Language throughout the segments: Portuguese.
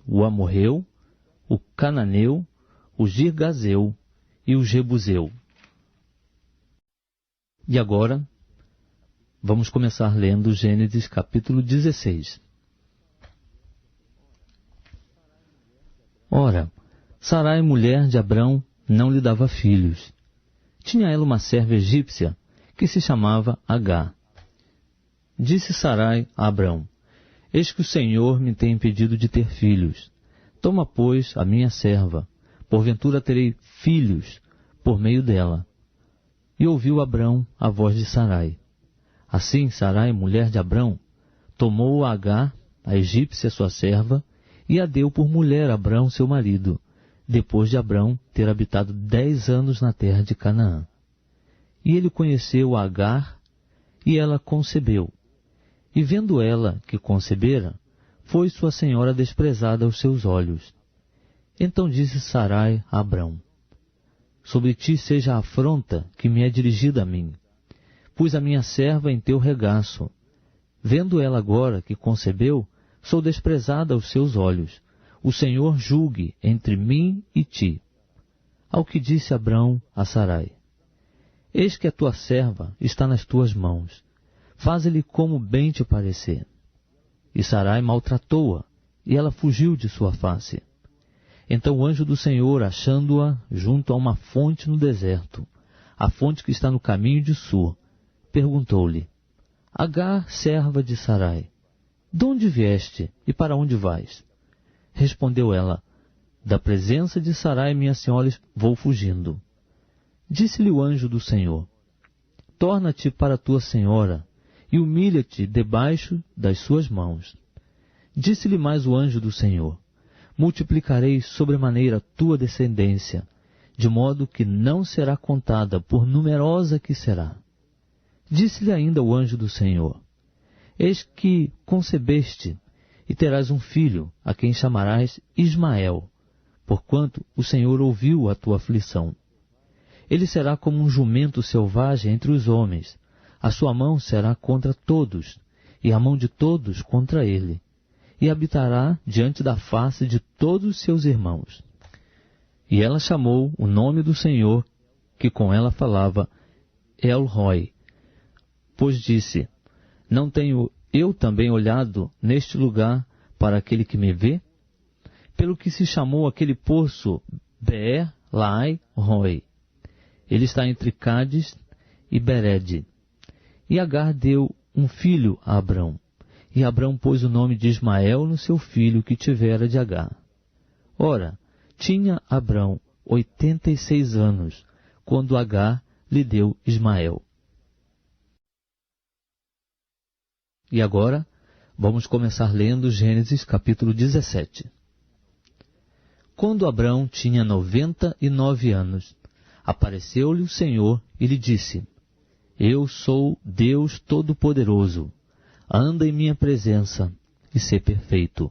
o amorreu, o cananeu, o girgazeu e o jebuseu. E agora, vamos começar lendo Gênesis capítulo 16. Ora, Sarai, mulher de Abrão, não lhe dava filhos. Tinha ela uma serva egípcia, que se chamava Agar. Disse Sarai a Abrão: Eis que o Senhor me tem impedido de ter filhos. Toma, pois, a minha serva, porventura terei filhos por meio dela. E ouviu Abrão a voz de Sarai. Assim Sarai, mulher de Abrão, tomou a Agar, a egípcia sua serva, e a deu por mulher a Abrão, seu marido, depois de Abrão ter habitado 10 anos na terra de Canaã. E ele conheceu a Agar, e ela concebeu. E vendo ela que concebera, foi sua senhora desprezada aos seus olhos. Então disse Sarai a Abrão: Sobre ti seja a afronta que me é dirigida a mim. Pus a minha serva em teu regaço. Vendo ela agora que concebeu, sou desprezada aos seus olhos. O Senhor julgue entre mim e ti. Ao que disse Abrão a Sarai: Eis que a tua serva está nas tuas mãos. Faze-lhe como bem te parecer. E Sarai maltratou-a, e ela fugiu de sua face. Então o anjo do Senhor, achando-a junto a uma fonte no deserto, a fonte que está no caminho de Sur, perguntou-lhe: Agar, serva de Sarai, de onde vieste e para onde vais? Respondeu ela: Da presença de Sarai, minha senhora, vou fugindo. Disse-lhe o anjo do Senhor: Torna-te para tua senhora e humilha-te debaixo das suas mãos. Disse-lhe mais o anjo do Senhor: Multiplicarei sobremaneira a tua descendência, de modo que não será contada, por numerosa que será. Disse-lhe ainda o anjo do Senhor: Eis que concebeste, e terás um filho, a quem chamarás Ismael, porquanto o Senhor ouviu a tua aflição. Ele será como um jumento selvagem entre os homens, a sua mão será contra todos, e a mão de todos contra ele, e habitará diante da face de todos os seus irmãos. E ela chamou o nome do Senhor, que com ela falava, El-Roi, pois disse: Não tenho eu também olhado neste lugar para aquele que me vê? Pelo que se chamou aquele poço Beer-Lahai-Roi. Ele está entre Cádiz e Berede. E Agar deu um filho a Abrão, e Abrão pôs o nome de Ismael no seu filho que tivera de Agar. Ora, tinha Abrão 86 anos, quando Agar lhe deu Ismael. E agora, vamos começar lendo Gênesis capítulo 17. Quando Abrão tinha 99 anos, apareceu-lhe o Senhor e lhe disse: Eu sou Deus Todo-Poderoso. Anda em minha presença e sê perfeito.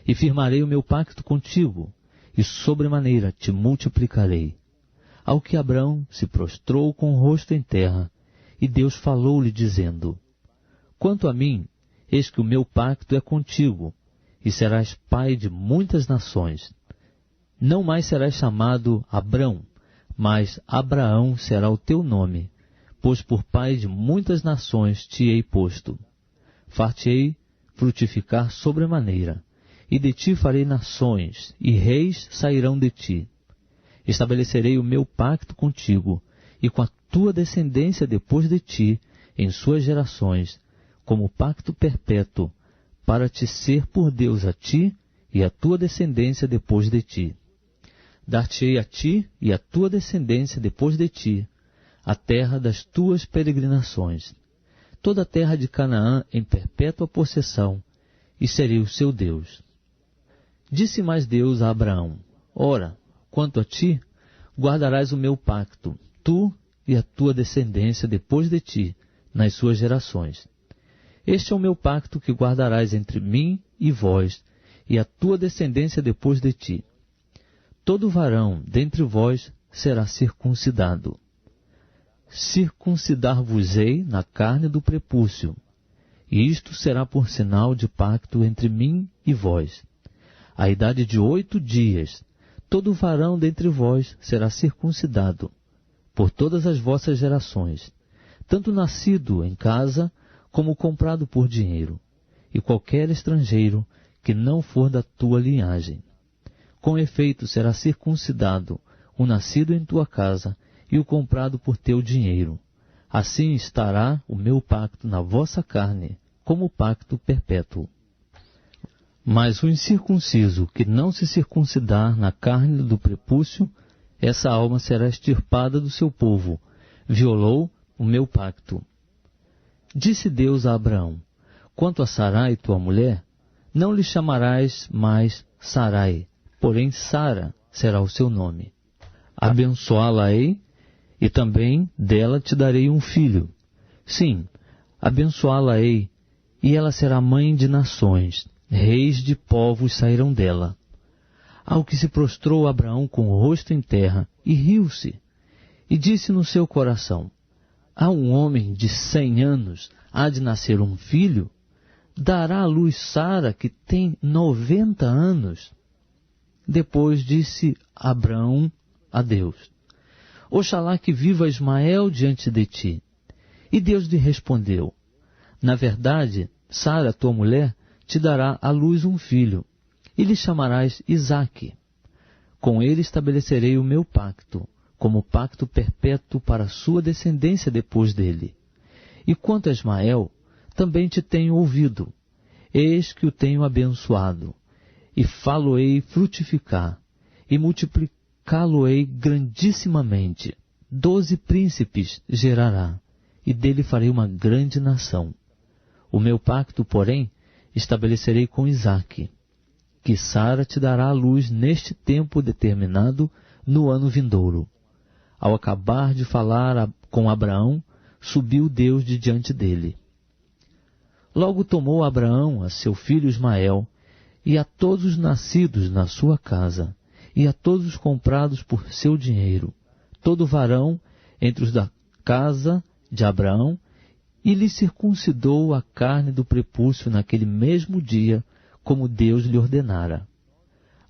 E firmarei o meu pacto contigo, e sobremaneira te multiplicarei. Ao que Abrão se prostrou com o rosto em terra, e Deus falou-lhe, dizendo: Quanto a mim, eis que o meu pacto é contigo, e serás pai de muitas nações. Não mais serás chamado Abrão, mas Abraão será o teu nome, pois por pai de muitas nações te hei posto. Far-te-ei frutificar sobremaneira, e de ti farei nações, e reis sairão de ti. Estabelecerei o meu pacto contigo, e com a tua descendência depois de ti, em suas gerações, como pacto perpétuo, para te ser por Deus a ti e a tua descendência depois de ti. Dar-te-ei a ti e a tua descendência depois de ti a terra das tuas peregrinações, toda a terra de Canaã em perpétua possessão, e serei o seu Deus. Disse mais Deus a Abraão: Ora, quanto a ti, guardarás o meu pacto, tu e a tua descendência depois de ti, nas suas gerações. Este é o meu pacto que guardarás entre mim e vós, e a tua descendência depois de ti. Todo varão dentre vós será circuncidado. Circuncidar-vos-ei na carne do prepúcio, e isto será por sinal de pacto entre mim e vós. à idade de 8 dias, todo varão dentre vós será circuncidado, por todas as vossas gerações, tanto nascido em casa, como comprado por dinheiro, e qualquer estrangeiro que não for da tua linhagem. Com efeito será circuncidado o nascido em tua casa e o comprado por teu dinheiro. Assim estará o meu pacto na vossa carne, como pacto perpétuo. Mas o incircunciso que não se circuncidar na carne do prepúcio, essa alma será extirpada do seu povo, violou o meu pacto. Disse Deus a Abraão: quanto a Sarai, tua mulher, não lhe chamarás mais Sarai, porém Sara será o seu nome. Abençoá-la-ei, e também dela te darei um filho. Sim, abençoá-la-ei, e ela será mãe de nações, reis de povos sairão dela. Ao que se prostrou Abraão com o rosto em terra, e riu-se, e disse no seu coração: a um homem de 100 anos há de nascer um filho? Dará à luz Sara, que tem 90 anos? Depois disse Abraão a Deus: oxalá que viva Ismael diante de ti. E Deus lhe respondeu: na verdade, Sara, tua mulher, te dará à luz um filho, e lhe chamarás Isaque. Com ele estabelecerei o meu pacto, como pacto perpétuo para a sua descendência depois dele. E quanto a Ismael, também te tenho ouvido. Eis que o tenho abençoado, e falo-ei frutificar, e multiplicá-lo-ei grandissimamente. 12 príncipes gerará, e dele farei uma grande nação. O meu pacto, porém, estabelecerei com Isaque, que Sara te dará à luz neste tempo determinado, no ano vindouro. Ao acabar de falar com Abraão, subiu Deus de diante dele. Logo tomou Abraão a seu filho Ismael, e a todos os nascidos na sua casa, e a todos os comprados por seu dinheiro, todo varão entre os da casa de Abraão, e lhe circuncidou a carne do prepúcio naquele mesmo dia, como Deus lhe ordenara.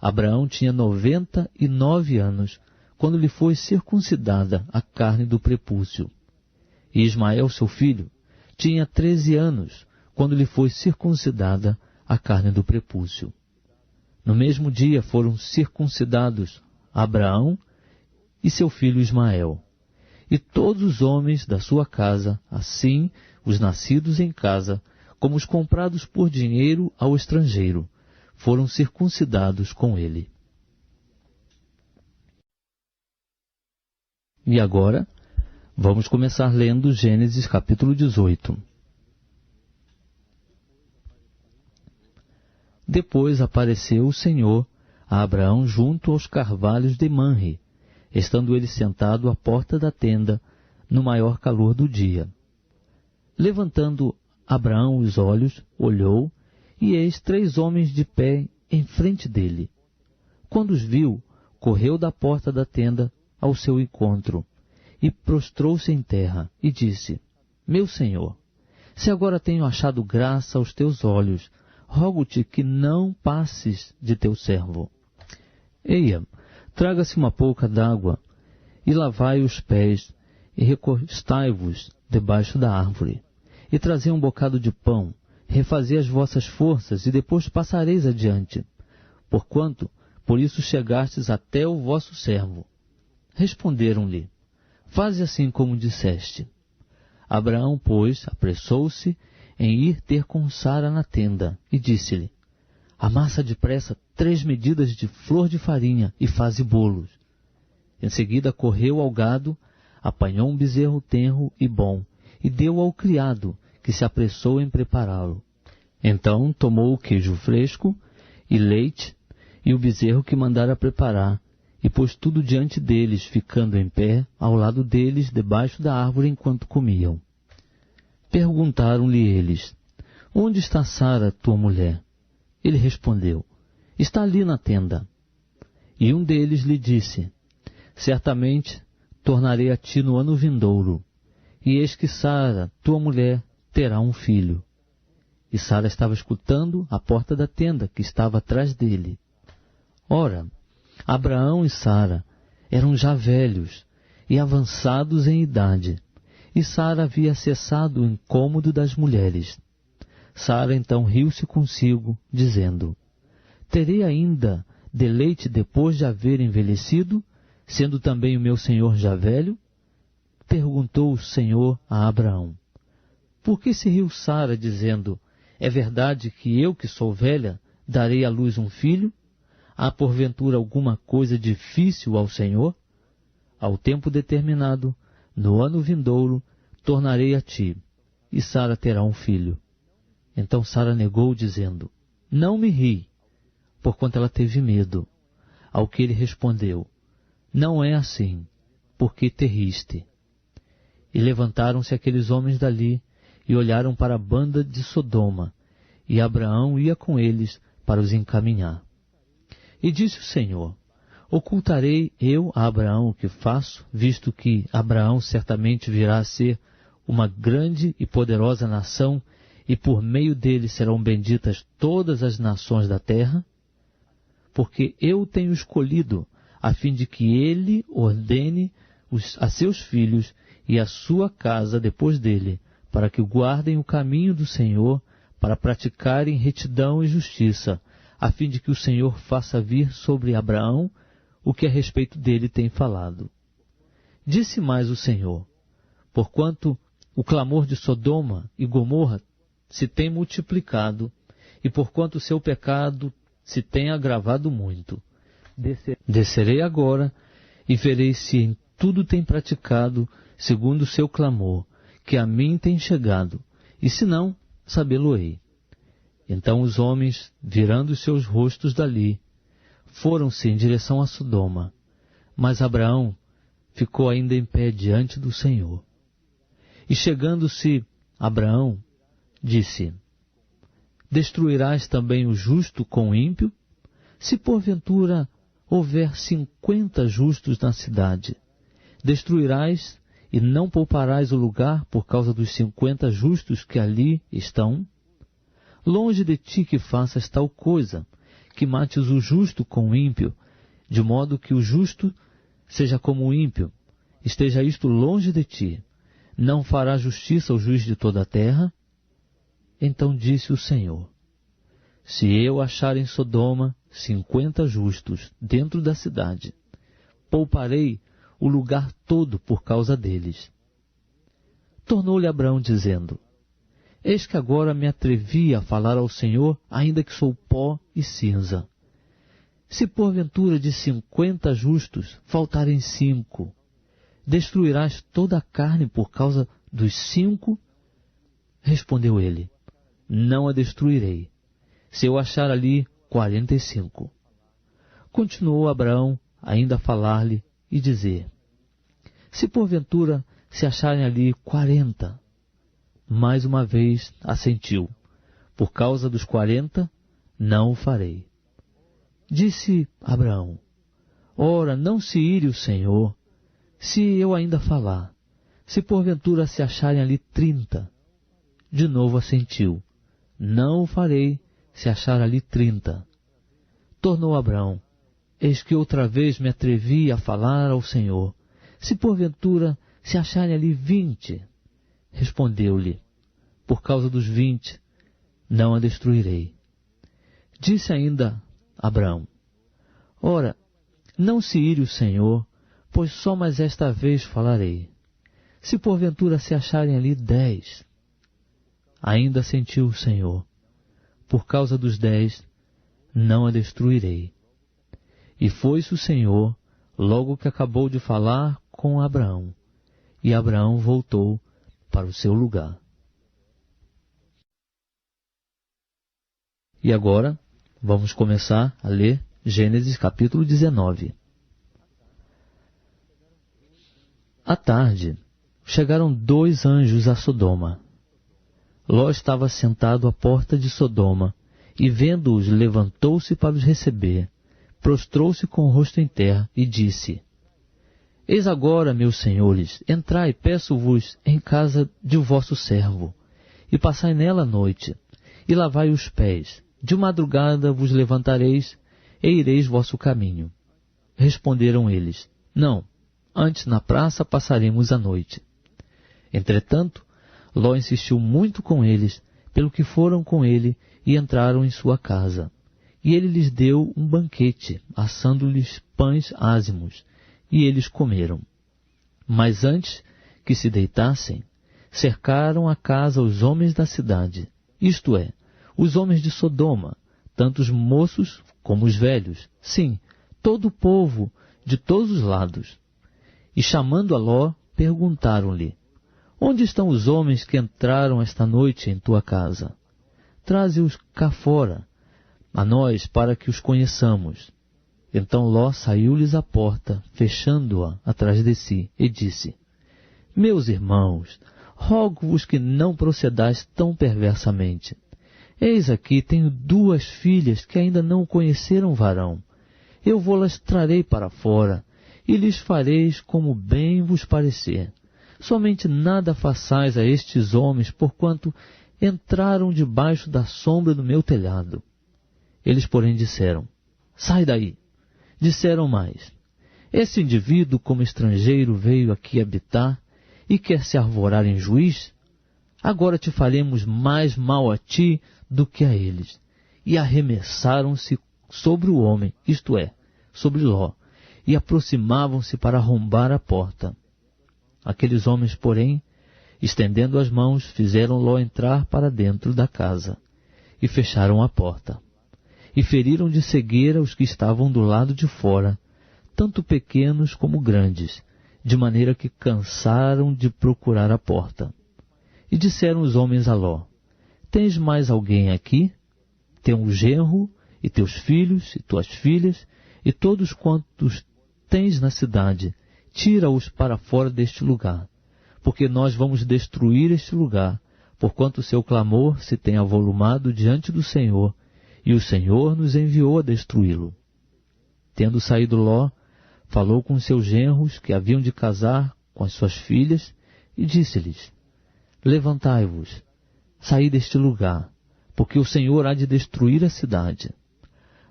Abraão tinha 99 anos, quando lhe foi circuncidada a carne do prepúcio. E Ismael, seu filho, tinha 13 anos, quando lhe foi circuncidada a carne do prepúcio. No mesmo dia foram circuncidados Abraão e seu filho Ismael, e todos os homens da sua casa, assim os nascidos em casa, como os comprados por dinheiro ao estrangeiro, foram circuncidados com ele. E agora, vamos começar lendo Gênesis capítulo 18. Depois apareceu o Senhor a Abraão junto aos carvalhos de Manre, estando ele sentado à porta da tenda, no maior calor do dia. Levantando Abraão os olhos, olhou, e eis 3 homens de pé em frente dele. Quando os viu, correu da porta da tenda ao seu encontro, e prostrou-se em terra, e disse: meu senhor, se agora tenho achado graça aos teus olhos, rogo-te que não passes de teu servo. Eia, traga-se uma pouca d'água, e lavai os pés, e recostai-vos debaixo da árvore, e trazei um bocado de pão, refazei as vossas forças, e depois passareis adiante, porquanto por isso chegastes até o vosso servo. Responderam-lhe: faze assim como disseste. Abraão, pois, apressou-se em ir ter com Sara na tenda, e disse-lhe: amassa depressa 3 medidas de flor de farinha e faze bolos. Em seguida correu ao gado, apanhou um bezerro tenro e bom, e deu ao criado, que se apressou em prepará-lo. Então tomou o queijo fresco e leite, e o bezerro que mandara preparar, e pôs tudo diante deles, ficando em pé, ao lado deles, debaixo da árvore, enquanto comiam. Perguntaram-lhe eles: onde está Sara, tua mulher? Ele respondeu: está ali na tenda. E um deles lhe disse: certamente tornarei a ti no ano vindouro, e eis que Sara, tua mulher, terá um filho. E Sara estava escutando à porta da tenda, que estava atrás dele. Ora, Abraão e Sara eram já velhos e avançados em idade, e Sara havia cessado o incômodo das mulheres. Sara então riu-se consigo, dizendo: terei ainda deleite depois de haver envelhecido, sendo também o meu senhor já velho? Perguntou o Senhor a Abraão: por que se riu Sara, dizendo: é verdade que eu, que sou velha, darei à luz um filho? Há porventura alguma coisa difícil ao Senhor? Ao tempo determinado, no ano vindouro, tornarei a ti, e Sara terá um filho. Então Sara negou, dizendo: não me ri, porquanto ela teve medo. Ao que ele respondeu: não é assim, porque te riste. E levantaram-se aqueles homens dali, e olharam para a banda de Sodoma, e Abraão ia com eles para os encaminhar. E disse o Senhor: ocultarei eu a Abraão o que faço, visto que Abraão certamente virá a ser uma grande e poderosa nação, e por meio dele serão benditas todas as nações da terra? Porque eu o tenho escolhido, a fim de que ele ordene a seus filhos e a sua casa depois dele, para que guardem o caminho do Senhor, para praticarem retidão e justiça, a fim de que o Senhor faça vir sobre Abraão o que a respeito dele tem falado. Disse mais o Senhor: porquanto o clamor de Sodoma e Gomorra se tem multiplicado, e porquanto o seu pecado se tem agravado muito, descerei agora e verei se em tudo tem praticado segundo o seu clamor, que a mim tem chegado, e se não, sabê-lo-ei. Então os homens, virando os seus rostos dali, foram-se em direção a Sodoma, mas Abraão ficou ainda em pé diante do Senhor. E chegando-se Abraão, disse: destruirás também o justo com o ímpio? Se porventura houver 50 justos na cidade, destruirás e não pouparás o lugar por causa dos 50 justos que ali estão? Longe de ti que faças tal coisa, que mates o justo com o ímpio, de modo que o justo seja como o ímpio. Esteja isto longe de ti. Não fará justiça ao juiz de toda a terra? Então disse o Senhor: se eu achar em Sodoma 50 justos dentro da cidade, pouparei o lugar todo por causa deles. Tornou-lhe Abraão dizendo: eis que agora me atrevi a falar ao Senhor, ainda que sou pó e cinza. Se porventura de 50 justos faltarem 5, destruirás toda a carne por causa dos 5? Respondeu ele: não a destruirei, se eu achar ali 45. Continuou Abraão ainda a falar-lhe e dizer: se porventura se acharem ali 40, mais uma vez assentiu: por causa dos 40, não o farei. Disse Abraão: ora, não se ire o Senhor, se eu ainda falar. Se porventura se acharem ali 30, de novo assentiu: não o farei, se achar ali 30. Tornou Abraão: eis que outra vez me atrevi a falar ao Senhor. Se porventura se acharem ali 20, respondeu-lhe: por causa dos 20, não a destruirei. Disse ainda Abraão: ora, não se ire o Senhor, pois só mais esta vez falarei. Se porventura se acharem ali 10, ainda assentiu o Senhor: por causa dos 10, não a destruirei. E foi-se o Senhor, logo que acabou de falar com Abraão, e Abraão voltou para o seu lugar. E agora, vamos começar a ler Gênesis capítulo 19. À tarde, chegaram 2 anjos a Sodoma. Ló estava sentado à porta de Sodoma, e vendo-os, levantou-se para os receber, prostrou-se com o rosto em terra e disse: eis agora, meus senhores, entrai, peço-vos, em casa de vosso servo, e passai nela a noite, e lavai os pés. De madrugada vos levantareis, e ireis vosso caminho. Responderam eles: Não, antes na praça passaremos a noite. Entretanto, Ló insistiu muito com eles, pelo que foram com ele e entraram em sua casa. E ele lhes deu um banquete, assando-lhes pães ázimos, e eles comeram. Mas antes que se deitassem, cercaram a casa os homens da cidade, isto é, os homens de Sodoma, tanto os moços como os velhos, sim, todo o povo de todos os lados. E chamando a Ló, perguntaram-lhe: Onde estão os homens que entraram esta noite em tua casa? Traze-os cá fora, a nós, para que os conheçamos. Então Ló saiu-lhes à porta, fechando-a atrás de si, e disse: Meus irmãos, rogo-vos que não procedais tão perversamente. Eis aqui tenho 2 filhas que ainda não conheceram varão. Eu vou-las trarei para fora, e lhes fareis como bem vos parecer. Somente nada façais a estes homens, porquanto entraram debaixo da sombra do meu telhado. Eles, porém, disseram: Sai daí. Disseram mais: Esse indivíduo, como estrangeiro, veio aqui habitar e quer se arvorar em juiz? Agora te faremos mais mal a ti do que a eles. E arremessaram-se sobre o homem, isto é, sobre Ló, e aproximavam-se para arrombar a porta. Aqueles homens, porém, estendendo as mãos, fizeram Ló entrar para dentro da casa, e fecharam a porta. E feriram de cegueira os que estavam do lado de fora, tanto pequenos como grandes, de maneira que cansaram de procurar a porta. E disseram os homens a Ló: Tens mais alguém aqui? Teu genro, e teus filhos, e tuas filhas, e todos quantos tens na cidade, tira-os para fora deste lugar, porque nós vamos destruir este lugar, porquanto o seu clamor se tem avolumado diante do Senhor, e o Senhor nos enviou a destruí-lo. Tendo saído Ló, falou com seus genros que haviam de casar com as suas filhas, e disse-lhes: Levantai-vos, saí deste lugar, porque o Senhor há de destruir a cidade.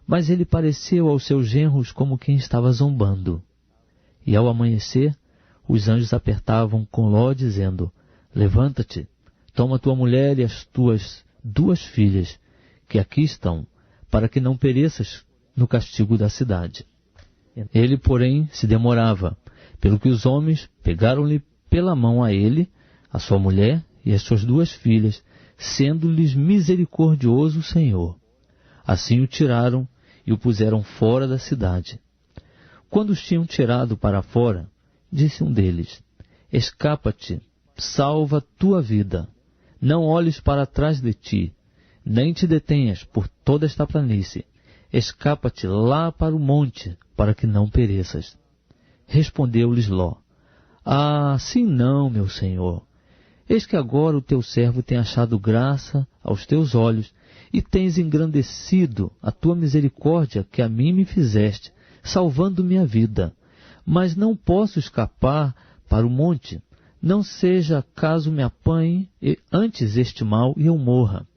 Mas ele pareceu aos seus genros como quem estava zombando. E ao amanhecer, os anjos apertavam com Ló, dizendo: Levanta-te, toma tua mulher e as tuas 2 filhas, que aqui estão, para que não pereças no castigo da cidade. Ele, porém, se demorava, pelo que os homens pegaram-lhe pela mão a ele, a sua mulher e as suas 2 filhas, sendo-lhes misericordioso o Senhor. Assim o tiraram e o puseram fora da cidade. Quando os tinham tirado para fora, disse um deles: Escapa-te, salva tua vida, não olhes para trás de ti, nem te detenhas por toda esta planície. Escapa-te lá para o monte, para que não pereças. Respondeu-lhes Ló: Sim não, meu senhor. Eis que agora o teu servo tem achado graça aos teus olhos, e tens engrandecido a tua misericórdia que a mim me fizeste, salvando-me a vida. Mas não posso escapar para o monte, não seja caso me apanhe antes este mal e eu morra.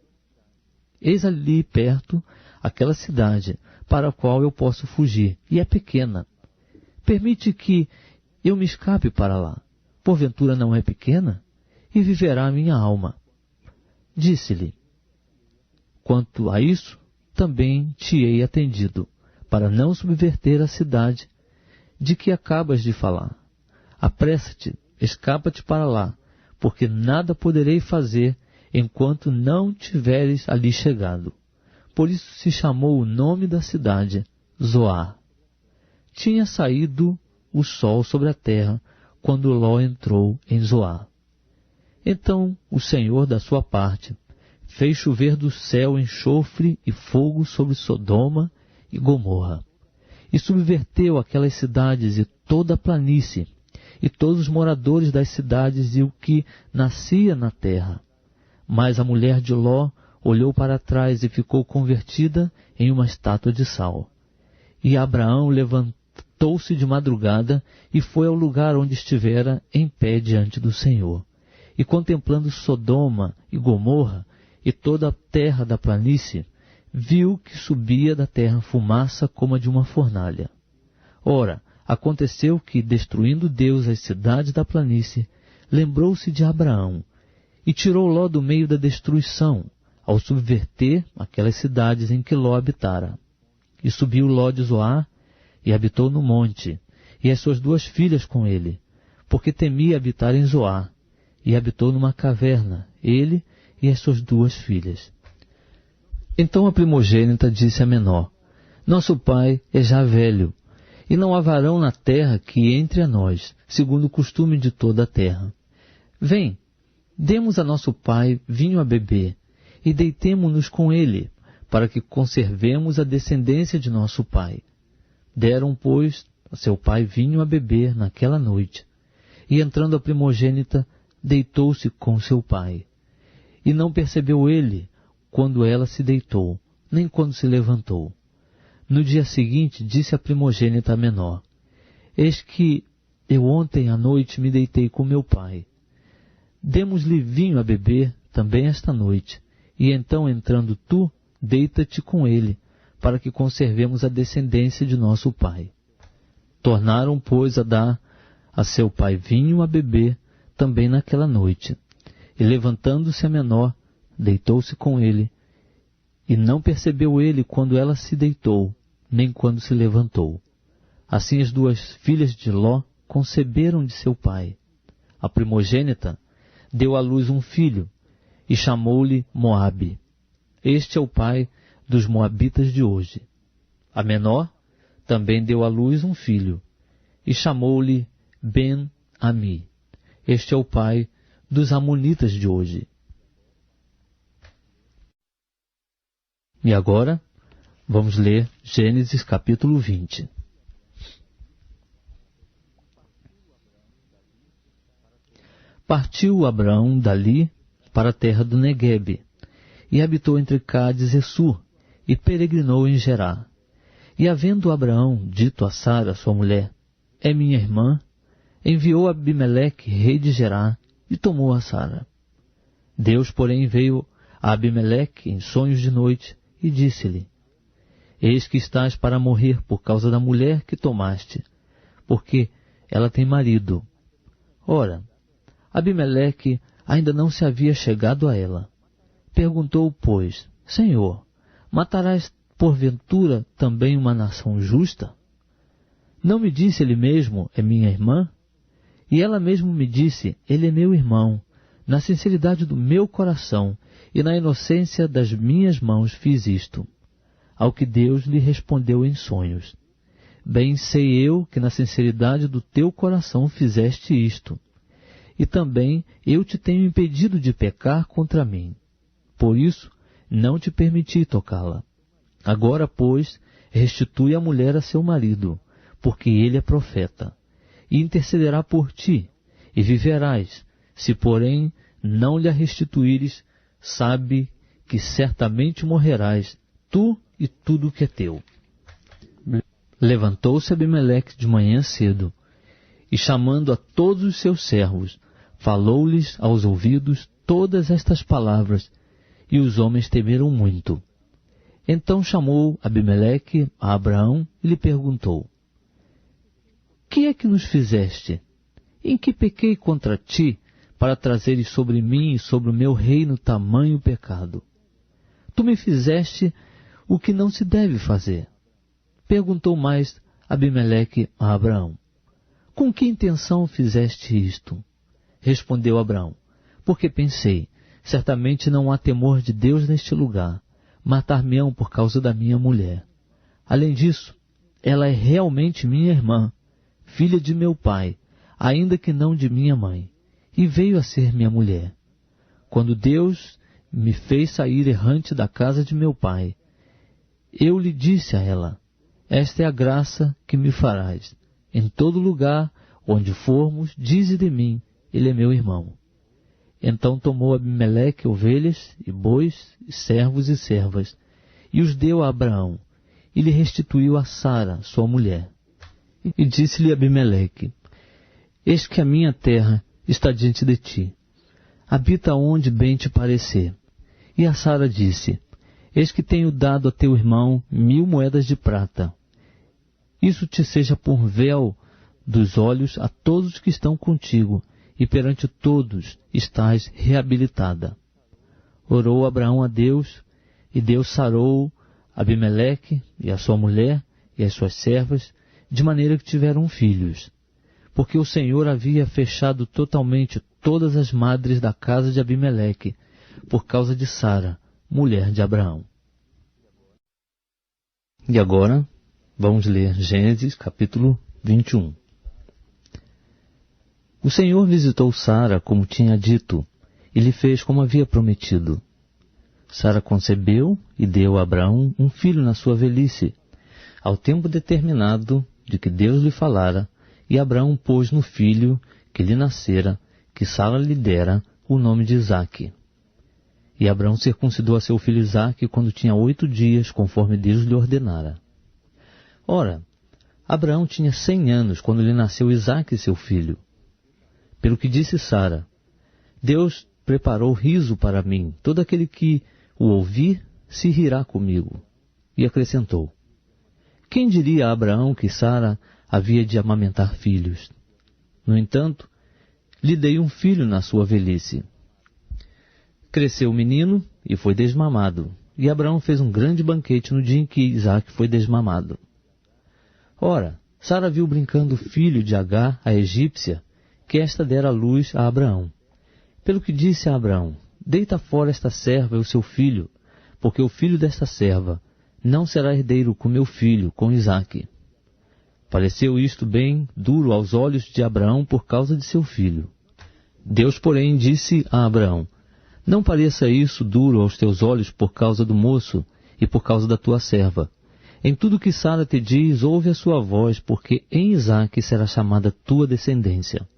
Eis ali perto aquela cidade, para a qual eu posso fugir, e é pequena. Permite que eu me escape para lá. Porventura não é pequena? E viverá a minha alma. Disse-lhe: Quanto a isso, também te hei atendido, para não subverter a cidade de que acabas de falar. Apressa-te, escapa-te para lá, porque nada poderei fazer enquanto não tiveres ali chegado. Por isso se chamou o nome da cidade Zoar. Tinha saído o sol sobre a terra quando Ló entrou em Zoar. Então o Senhor, da sua parte, fez chover do céu enxofre e fogo sobre Sodoma e Gomorra, e subverteu aquelas cidades e toda a planície, e todos os moradores das cidades e o que nascia na terra. Mas a mulher de Ló olhou para trás e ficou convertida em uma estátua de sal. E Abraão levantou-se de madrugada e foi ao lugar onde estivera em pé diante do Senhor. E contemplando Sodoma e Gomorra e toda a terra da planície, viu que subia da terra fumaça como a de uma fornalha. Ora, aconteceu que, destruindo Deus as cidades da planície, lembrou-se de Abraão, e tirou Ló do meio da destruição, ao subverter aquelas cidades em que Ló habitara. E subiu Ló de Zoar, e habitou no monte, e as suas 2 filhas com ele, porque temia habitar em Zoar, e habitou numa caverna, ele e as suas 2 filhas. Então a primogênita disse à menor: Nosso pai é já velho, e não há varão na terra que entre a nós, segundo o costume de toda a terra. Vem, demos a nosso pai vinho a beber, e deitemo-nos com ele, para que conservemos a descendência de nosso pai. Deram, pois, a seu pai vinho a beber naquela noite, e entrando a primogênita, deitou-se com seu pai. E não percebeu ele quando ela se deitou, nem quando se levantou. No dia seguinte, disse a primogênita menor: Eis que eu ontem à noite me deitei com meu pai. Demos-lhe vinho a beber também esta noite, e então, entrando tu, deita-te com ele, para que conservemos a descendência de nosso pai. Tornaram, pois, a dar a seu pai vinho a beber também naquela noite. E levantando-se a menor, deitou-se com ele, e não percebeu ele quando ela se deitou, nem quando se levantou. Assim as 2 filhas de Ló conceberam de seu pai. A primogênita deu à luz um filho, e chamou-lhe Moabe. Este é o pai dos moabitas de hoje. A menor também deu à luz um filho, e chamou-lhe Ben-Ami. Este é o pai dos amonitas de hoje. E agora, vamos ler Gênesis capítulo 20. Partiu Abraão dali para a terra do Neguebe, e habitou entre Cádiz e Sur, e peregrinou em Gerá. E havendo Abraão dito a Sara, sua mulher: É minha irmã, enviou Abimeleque, rei de Gerá, e tomou a Sara. Deus, porém, veio a Abimeleque em sonhos de noite, e disse-lhe: Eis que estás para morrer por causa da mulher que tomaste, porque ela tem marido. Ora, Abimeleque ainda não se havia chegado a ela. Perguntou, pois: Senhor, matarás porventura também uma nação justa? Não me disse ele mesmo: É minha irmã? E ela mesmo me disse: Ele é meu irmão. Na sinceridade do meu coração e na inocência das minhas mãos fiz isto. Ao que Deus lhe respondeu em sonhos: Bem sei eu que na sinceridade do teu coração fizeste isto. E também eu te tenho impedido de pecar contra mim. Por isso, não te permiti tocá-la. Agora, pois, restitui a mulher a seu marido, porque ele é profeta, e intercederá por ti, e viverás. Se, porém, não lhe a restituíres, sabe que certamente morrerás, tu e tudo o que é teu. Levantou-se Abimeleque de manhã cedo, e chamando a todos os seus servos, falou-lhes aos ouvidos todas estas palavras, e os homens temeram muito. Então chamou Abimeleque a Abraão e lhe perguntou: Que é que nos fizeste? Em que pequei contra ti, para trazeres sobre mim e sobre o meu reino tamanho pecado? Tu me fizeste o que não se deve fazer. Perguntou mais Abimeleque a Abraão: Com que intenção fizeste isto? Respondeu Abraão: Porque pensei, certamente não há temor de Deus neste lugar, matar-me-ão por causa da minha mulher. Além disso, ela é realmente minha irmã, filha de meu pai, ainda que não de minha mãe, e veio a ser minha mulher. Quando Deus me fez sair errante da casa de meu pai, eu lhe disse a ela: Esta é a graça que me farás. Em todo lugar onde formos, dize de mim: Ele é meu irmão. Então tomou Abimeleque ovelhas e bois, e servos e servas, e os deu a Abraão, e lhe restituiu a Sara, sua mulher. E disse-lhe Abimeleque: Eis que a minha terra está diante de ti. Habita onde bem te parecer. E a Sara disse: Eis que tenho dado a teu irmão 1000 moedas de prata. Isso te seja por véu dos olhos a todos os que estão contigo, e perante todos estás reabilitada. Orou Abraão a Deus, e Deus sarou Abimeleque e a sua mulher e as suas servas, de maneira que tiveram filhos, porque o Senhor havia fechado totalmente todas as madres da casa de Abimeleque, por causa de Sara, mulher de Abraão. E agora, vamos ler Gênesis capítulo 21. O Senhor visitou Sara como tinha dito, e lhe fez como havia prometido. Sara concebeu e deu a Abraão um filho na sua velhice, ao tempo determinado de que Deus lhe falara, e Abraão pôs no filho que lhe nascera, que Sara lhe dera, o nome de Isaque. E Abraão circuncidou a seu filho Isaque quando tinha 8 dias, conforme Deus lhe ordenara. Ora, Abraão tinha 100 anos quando lhe nasceu Isaque, seu filho. Pelo que disse Sara, Deus preparou riso para mim, todo aquele que o ouvir se rirá comigo. E acrescentou, quem diria a Abraão que Sara havia de amamentar filhos? No entanto, lhe dei um filho na sua velhice. Cresceu o menino e foi desmamado, e Abraão fez um grande banquete no dia em que Isaque foi desmamado. Ora, Sara viu brincando o filho de Agar, a egípcia, que esta dera luz a Abraão. Pelo que disse a Abraão, deita fora esta serva e o seu filho, porque o filho desta serva não será herdeiro com meu filho, com Isaque. Pareceu isto bem duro aos olhos de Abraão por causa de seu filho. Deus, porém, disse a Abraão, não pareça isso duro aos teus olhos por causa do moço e por causa da tua serva. Em tudo que Sara te diz, ouve a sua voz, porque em Isaque será chamada tua descendência.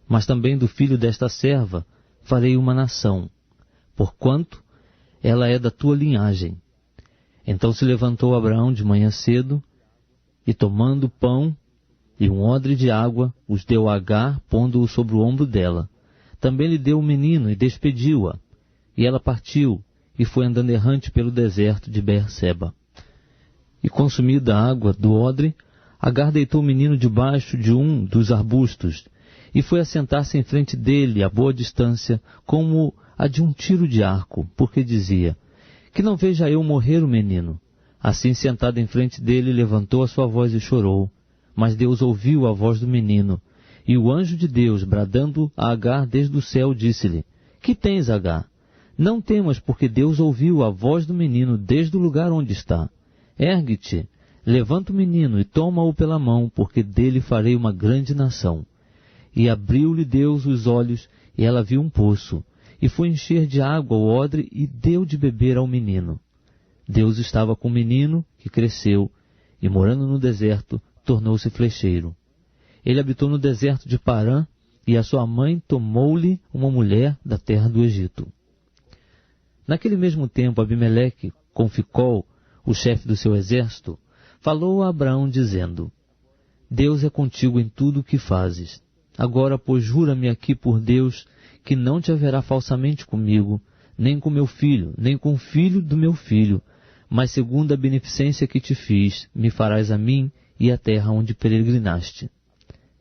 Mas também do filho desta serva farei uma nação, porquanto ela é da tua linhagem. Então se levantou Abraão de manhã cedo, e tomando pão e um odre de água, os deu a Agar, pondo-o sobre o ombro dela. Também lhe deu o menino e despediu-a. E ela partiu e foi andando errante pelo deserto de Beerseba. E consumida a água do odre, Agar deitou o menino debaixo de um dos arbustos, e foi assentar-se em frente dele, a boa distância, como a de um tiro de arco, porque dizia, que não veja eu morrer o menino. Assim, sentada em frente dele, levantou a sua voz e chorou. Mas Deus ouviu a voz do menino. E o anjo de Deus, bradando a Agar desde o céu, disse-lhe, que tens, Agar? Não temas, porque Deus ouviu a voz do menino desde o lugar onde está. Ergue-te, levanta o menino e toma-o pela mão, porque dele farei uma grande nação. E abriu-lhe Deus os olhos, e ela viu um poço, e foi encher de água o odre, e deu de beber ao menino. Deus estava com o menino, que cresceu, e morando no deserto, tornou-se flecheiro. Ele habitou no deserto de Parã, e a sua mãe tomou-lhe uma mulher da terra do Egito. Naquele mesmo tempo, Abimeleque, com Ficol, o chefe do seu exército, falou a Abraão, dizendo, Deus é contigo em tudo o que fazes. Agora, pois, jura-me aqui por Deus, que não te haverá falsamente comigo, nem com meu filho, nem com o filho do meu filho, mas segundo a beneficência que te fiz, me farás a mim e à terra onde peregrinaste.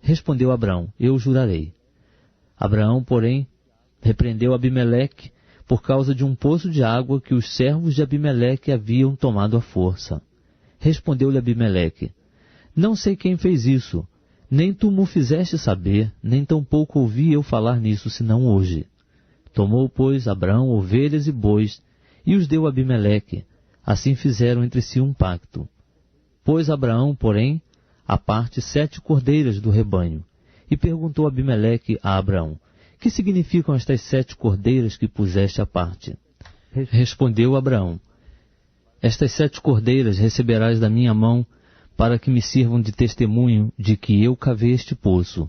Respondeu Abraão, eu jurarei. Abraão, porém, repreendeu Abimeleque por causa de um poço de água que os servos de Abimeleque haviam tomado à força. Respondeu-lhe Abimeleque, não sei quem fez isso, nem tu mo fizeste saber, nem tampouco ouvi eu falar nisso, senão hoje. Tomou, pois, Abraão ovelhas e bois, e os deu a Abimeleque. Assim fizeram entre si um pacto. Pôs Abraão, porém, à parte 7 cordeiras do rebanho, e perguntou Abimeleque a Abraão, que significam estas 7 cordeiras que puseste à parte? Respondeu Abraão, estas 7 cordeiras receberás da minha mão, para que me sirvam de testemunho de que eu cavei este poço,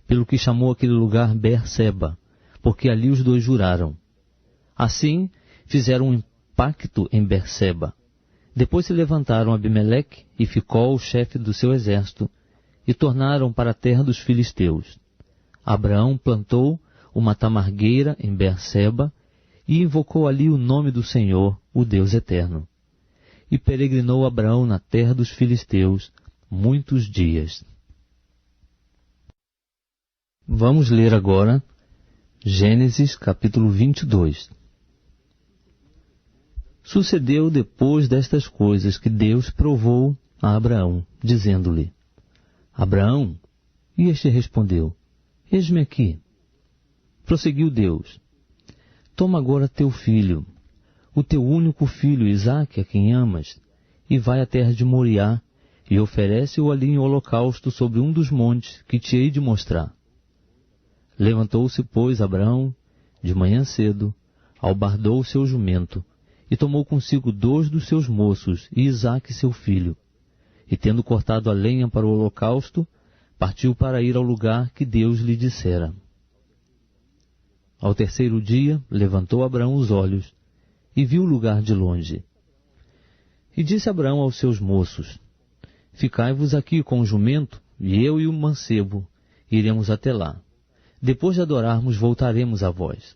pelo que chamou aquele lugar Beerseba, porque ali os dois juraram. Assim fizeram um pacto em Beerseba. Depois se levantaram Abimeleque e Ficol, o chefe do seu exército, e tornaram para a terra dos filisteus. Abraão plantou uma tamargueira em Beerseba, e invocou ali o nome do Senhor, o Deus Eterno. E peregrinou Abraão na terra dos filisteus muitos dias. Vamos ler agora Gênesis capítulo 22. Sucedeu depois destas coisas que Deus provou a Abraão, dizendo-lhe: Abraão, e este respondeu: Eis-me aqui. Prosseguiu Deus: Toma agora teu filho, o teu único filho Isaque, a quem amas, e vai à terra de Moriá, e oferece-o ali em holocausto sobre um dos montes que te hei de mostrar. Levantou-se, pois, Abraão, de manhã cedo, albardou o seu jumento, e tomou consigo 2 dos seus moços e Isaque seu filho. E tendo cortado a lenha para o holocausto, partiu para ir ao lugar que Deus lhe dissera. Ao terceiro dia, levantou Abraão os olhos, e viu o lugar de longe. E disse Abraão aos seus moços: Ficai-vos aqui com o jumento, e eu e o mancebo iremos até lá. Depois de adorarmos, voltaremos a vós.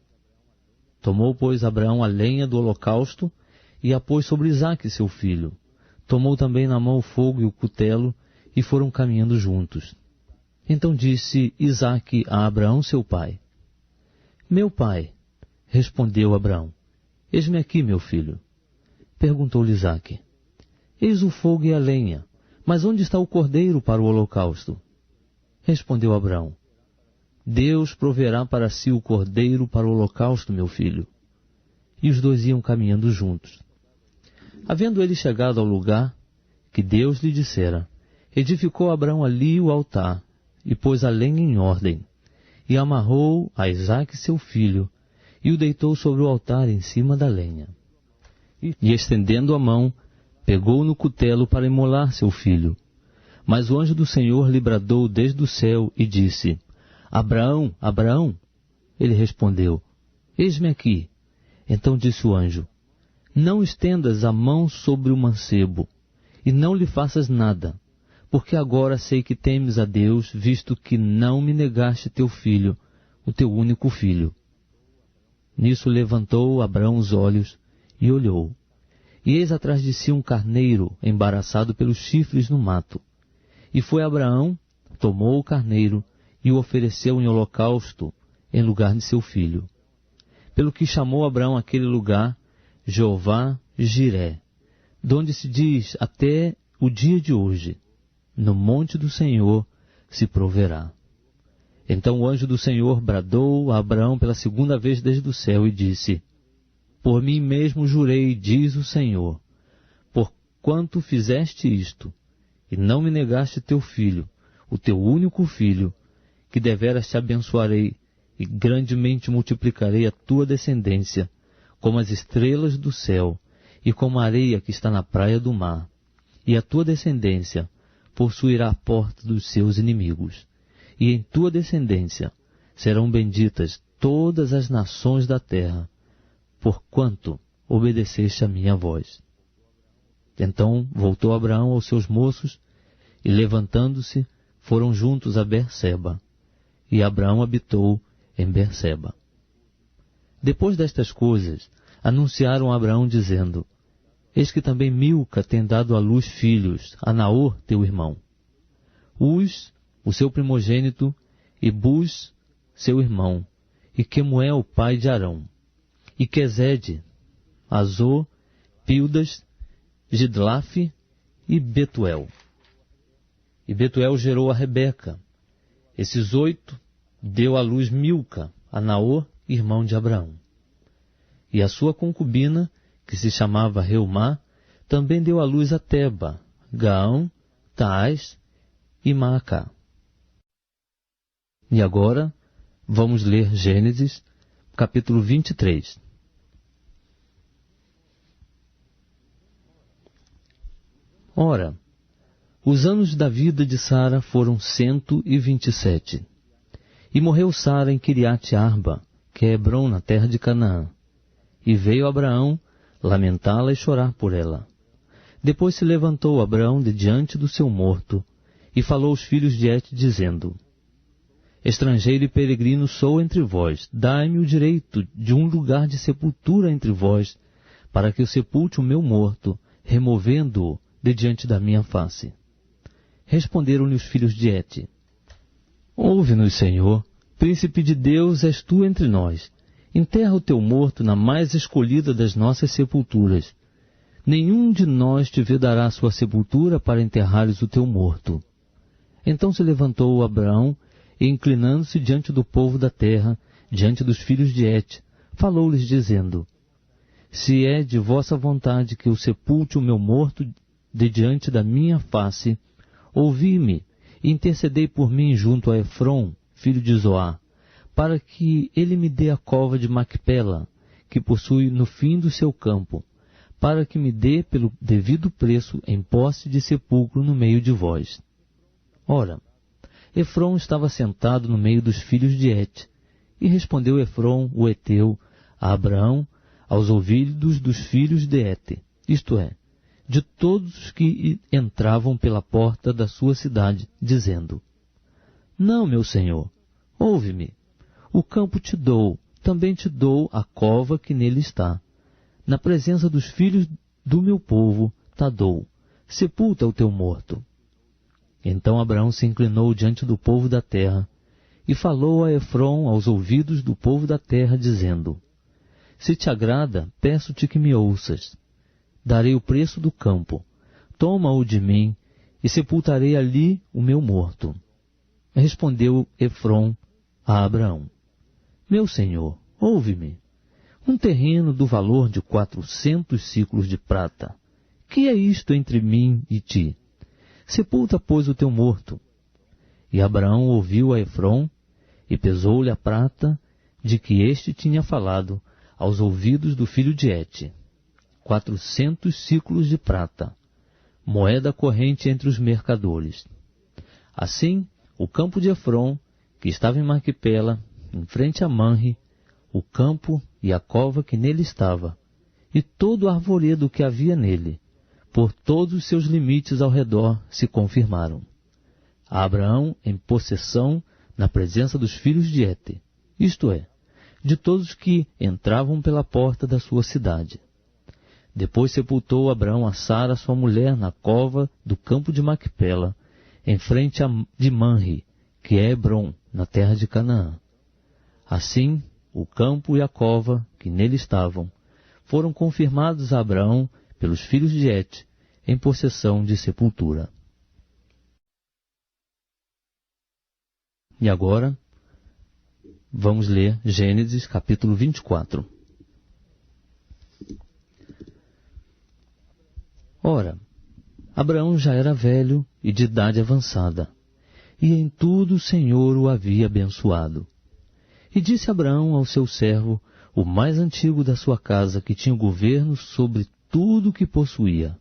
Tomou, pois, Abraão a lenha do holocausto e a pôs sobre Isaque seu filho. Tomou também na mão o fogo e o cutelo, e foram caminhando juntos. Então disse Isaque a Abraão seu pai: Meu pai. Respondeu Abraão: Eis-me aqui, meu filho. Perguntou-lhe Isaque: Eis o fogo e a lenha, mas onde está o cordeiro para o holocausto? Respondeu Abraão: Deus proverá para si o cordeiro para o holocausto, meu filho. E os dois iam caminhando juntos. Havendo ele chegado ao lugar que Deus lhe dissera, edificou Abraão ali o altar, e pôs a lenha em ordem, e amarrou a Isaque seu filho, e o deitou sobre o altar em cima da lenha. E estendendo a mão, pegou no cutelo para imolar seu filho. Mas o anjo do Senhor lhe bradou desde o céu e disse: Abraão, Abraão. Ele respondeu: Eis-me aqui. Então disse o anjo: Não estendas a mão sobre o mancebo, e não lhe faças nada, porque agora sei que temes a Deus, visto que não me negaste teu filho, o teu único filho. Nisso levantou Abraão os olhos e olhou, e eis atrás de si um carneiro embaraçado pelos chifres no mato. E foi Abraão, tomou o carneiro e o ofereceu em holocausto em lugar de seu filho. Pelo que chamou Abraão aquele lugar Jeová Jiré, donde se diz até o dia de hoje: no monte do Senhor se proverá. Então o anjo do Senhor bradou a Abraão pela segunda vez desde o céu e disse: Por mim mesmo jurei, diz o Senhor, porquanto fizeste isto, e não me negaste teu filho, o teu único filho, que deveras te abençoarei, e grandemente multiplicarei a tua descendência, como as estrelas do céu, e como a areia que está na praia do mar. E a tua descendência possuirá a porta dos seus inimigos. E em tua descendência serão benditas todas as nações da terra, porquanto obedeceste a minha voz. Então voltou Abraão aos seus moços, e levantando-se, foram juntos a Berseba. E Abraão habitou em Berseba. Depois destas coisas, anunciaram a Abraão, dizendo: Eis que também Milca tem dado à luz filhos, a Naor, teu irmão. Uz, o seu primogênito, e Buz, seu irmão, e Quemuel, pai de Arão, e Quezede, Azor, Pildas, Gidlafe e Betuel. E Betuel gerou a Rebeca. Esses 8 deu à luz Milca, a Naor, irmão de Abraão. E a sua concubina, que se chamava Reumá, também deu à luz a Teba, Gaão, Taás e Maacá. E agora, vamos ler Gênesis, capítulo 23. Ora, os anos da vida de Sara foram 127. E morreu Sara em Quiriate Arba, que é Hebrom, na terra de Canaã. E veio Abraão lamentá-la e chorar por ela. Depois se levantou Abraão de diante do seu morto, e falou aos filhos de Et, dizendo: estrangeiro e peregrino sou entre vós. Dai-me o direito de um lugar de sepultura entre vós, para que eu sepulte o meu morto, removendo-o de diante da minha face. Responderam-lhe os filhos de Et: Ouve-nos, Senhor, príncipe de Deus és tu entre nós. Enterra o teu morto na mais escolhida das nossas sepulturas. Nenhum de nós te vedará sua sepultura para enterrares o teu morto. Então se levantou Abraão e, inclinando-se diante do povo da terra, diante dos filhos de Et, falou-lhes dizendo: Se é de vossa vontade que eu sepulte o meu morto de diante da minha face, ouvi-me e intercedei por mim junto a Efrom, filho de Zoar, para que ele me dê a cova de Macpela, que possui no fim do seu campo, para que me dê pelo devido preço em posse de sepulcro no meio de vós. Ora, Efrom estava sentado no meio dos filhos de Et, e respondeu Efrom, o heteu, a Abraão, aos ouvidos dos filhos de Et, isto é, de todos os que entravam pela porta da sua cidade, dizendo: Não, meu senhor, ouve-me. O campo te dou, também te dou a cova que nele está. Na presença dos filhos do meu povo, te dou. Sepulta o teu morto. Então Abraão se inclinou diante do povo da terra e falou a Efrom aos ouvidos do povo da terra, dizendo: Se te agrada, peço-te que me ouças. Darei o preço do campo. Toma-o de mim e sepultarei ali o meu morto. Respondeu Efrom a Abraão: Meu senhor, ouve-me. Um terreno do valor de 400 siclos de prata. Que é isto entre mim e ti? Sepulta, pois, o teu morto. E Abraão ouviu a Efrom e pesou-lhe a prata de que este tinha falado aos ouvidos do filho de Et. 400 siclos de prata, moeda corrente entre os mercadores. Assim, o campo de Efrom, que estava em Macpela, em frente a Manre, o campo e a cova que nele estava, e todo o arvoredo que havia nele, por todos os seus limites ao redor, se confirmaram. A Abraão em possessão na presença dos filhos de Et, isto é, de todos que entravam pela porta da sua cidade. Depois sepultou Abraão a Sara, sua mulher, na cova do campo de Macpela, em frente de Manre, que é Hebrom, na terra de Canaã. Assim, o campo e a cova que nele estavam foram confirmados a Abraão pelos filhos de Et em possessão de sepultura. E agora, vamos ler Gênesis capítulo 24. Ora, Abraão já era velho e de idade avançada, e em tudo o Senhor o havia abençoado. E disse Abraão ao seu servo, o mais antigo da sua casa, que tinha o governo sobre tudo o que possuía: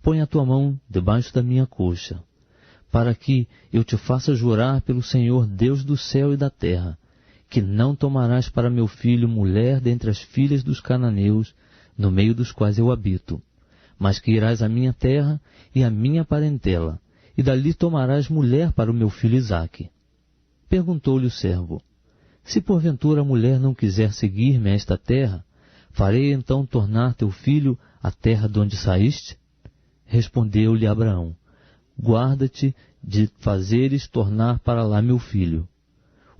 Põe a tua mão debaixo da minha coxa, para que eu te faça jurar pelo Senhor Deus do céu e da terra, que não tomarás para meu filho mulher dentre as filhas dos cananeus, no meio dos quais eu habito, mas que irás à minha terra e à minha parentela, e dali tomarás mulher para o meu filho Isaque. Perguntou-lhe o servo: Se porventura a mulher não quiser seguir-me a esta terra, farei então tornar teu filho à terra de onde saíste? Respondeu-lhe Abraão: Guarda-te de fazeres tornar para lá meu filho.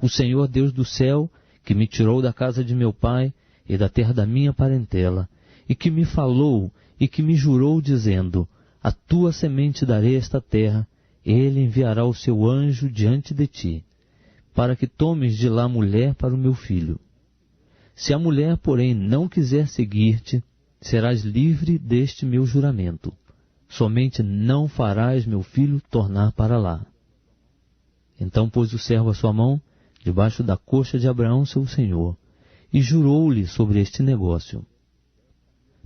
O Senhor Deus do céu, que me tirou da casa de meu pai e da terra da minha parentela, e que me falou e que me jurou, dizendo: A tua semente darei esta terra, ele enviará o seu anjo diante de ti, para que tomes de lá mulher para o meu filho. Se a mulher, porém, não quiser seguir-te, serás livre deste meu juramento. Somente não farás meu filho tornar para lá. Então pôs o servo a sua mão debaixo da coxa de Abraão, seu senhor, e jurou-lhe sobre este negócio.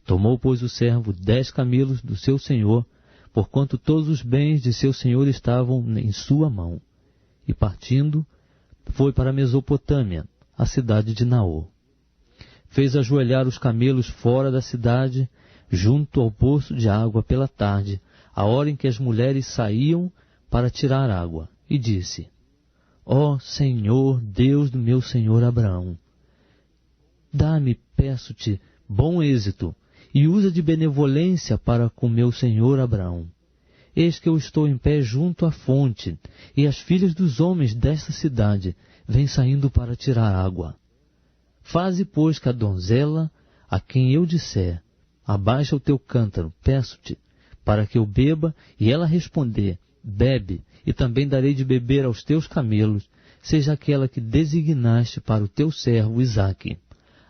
Tomou, pois, o servo 10 camelos do seu senhor, porquanto todos os bens de seu senhor estavam em sua mão, e partindo, foi para a Mesopotâmia, a cidade de Naor. Fez ajoelhar os camelos fora da cidade, junto ao poço de água pela tarde, a hora em que as mulheres saíam para tirar água, e disse: ó Senhor, Deus do meu senhor Abraão, dá-me, peço-te, bom êxito, e usa de benevolência para com meu senhor Abraão. Eis que eu estou em pé junto à fonte, e as filhas dos homens desta cidade vêm saindo para tirar água. Faze, pois, que a donzela, a quem eu disser, abaixa o teu cântaro, peço-te, para que eu beba, e ela responder, bebe, e também darei de beber aos teus camelos, seja aquela que designaste para o teu servo Isaque.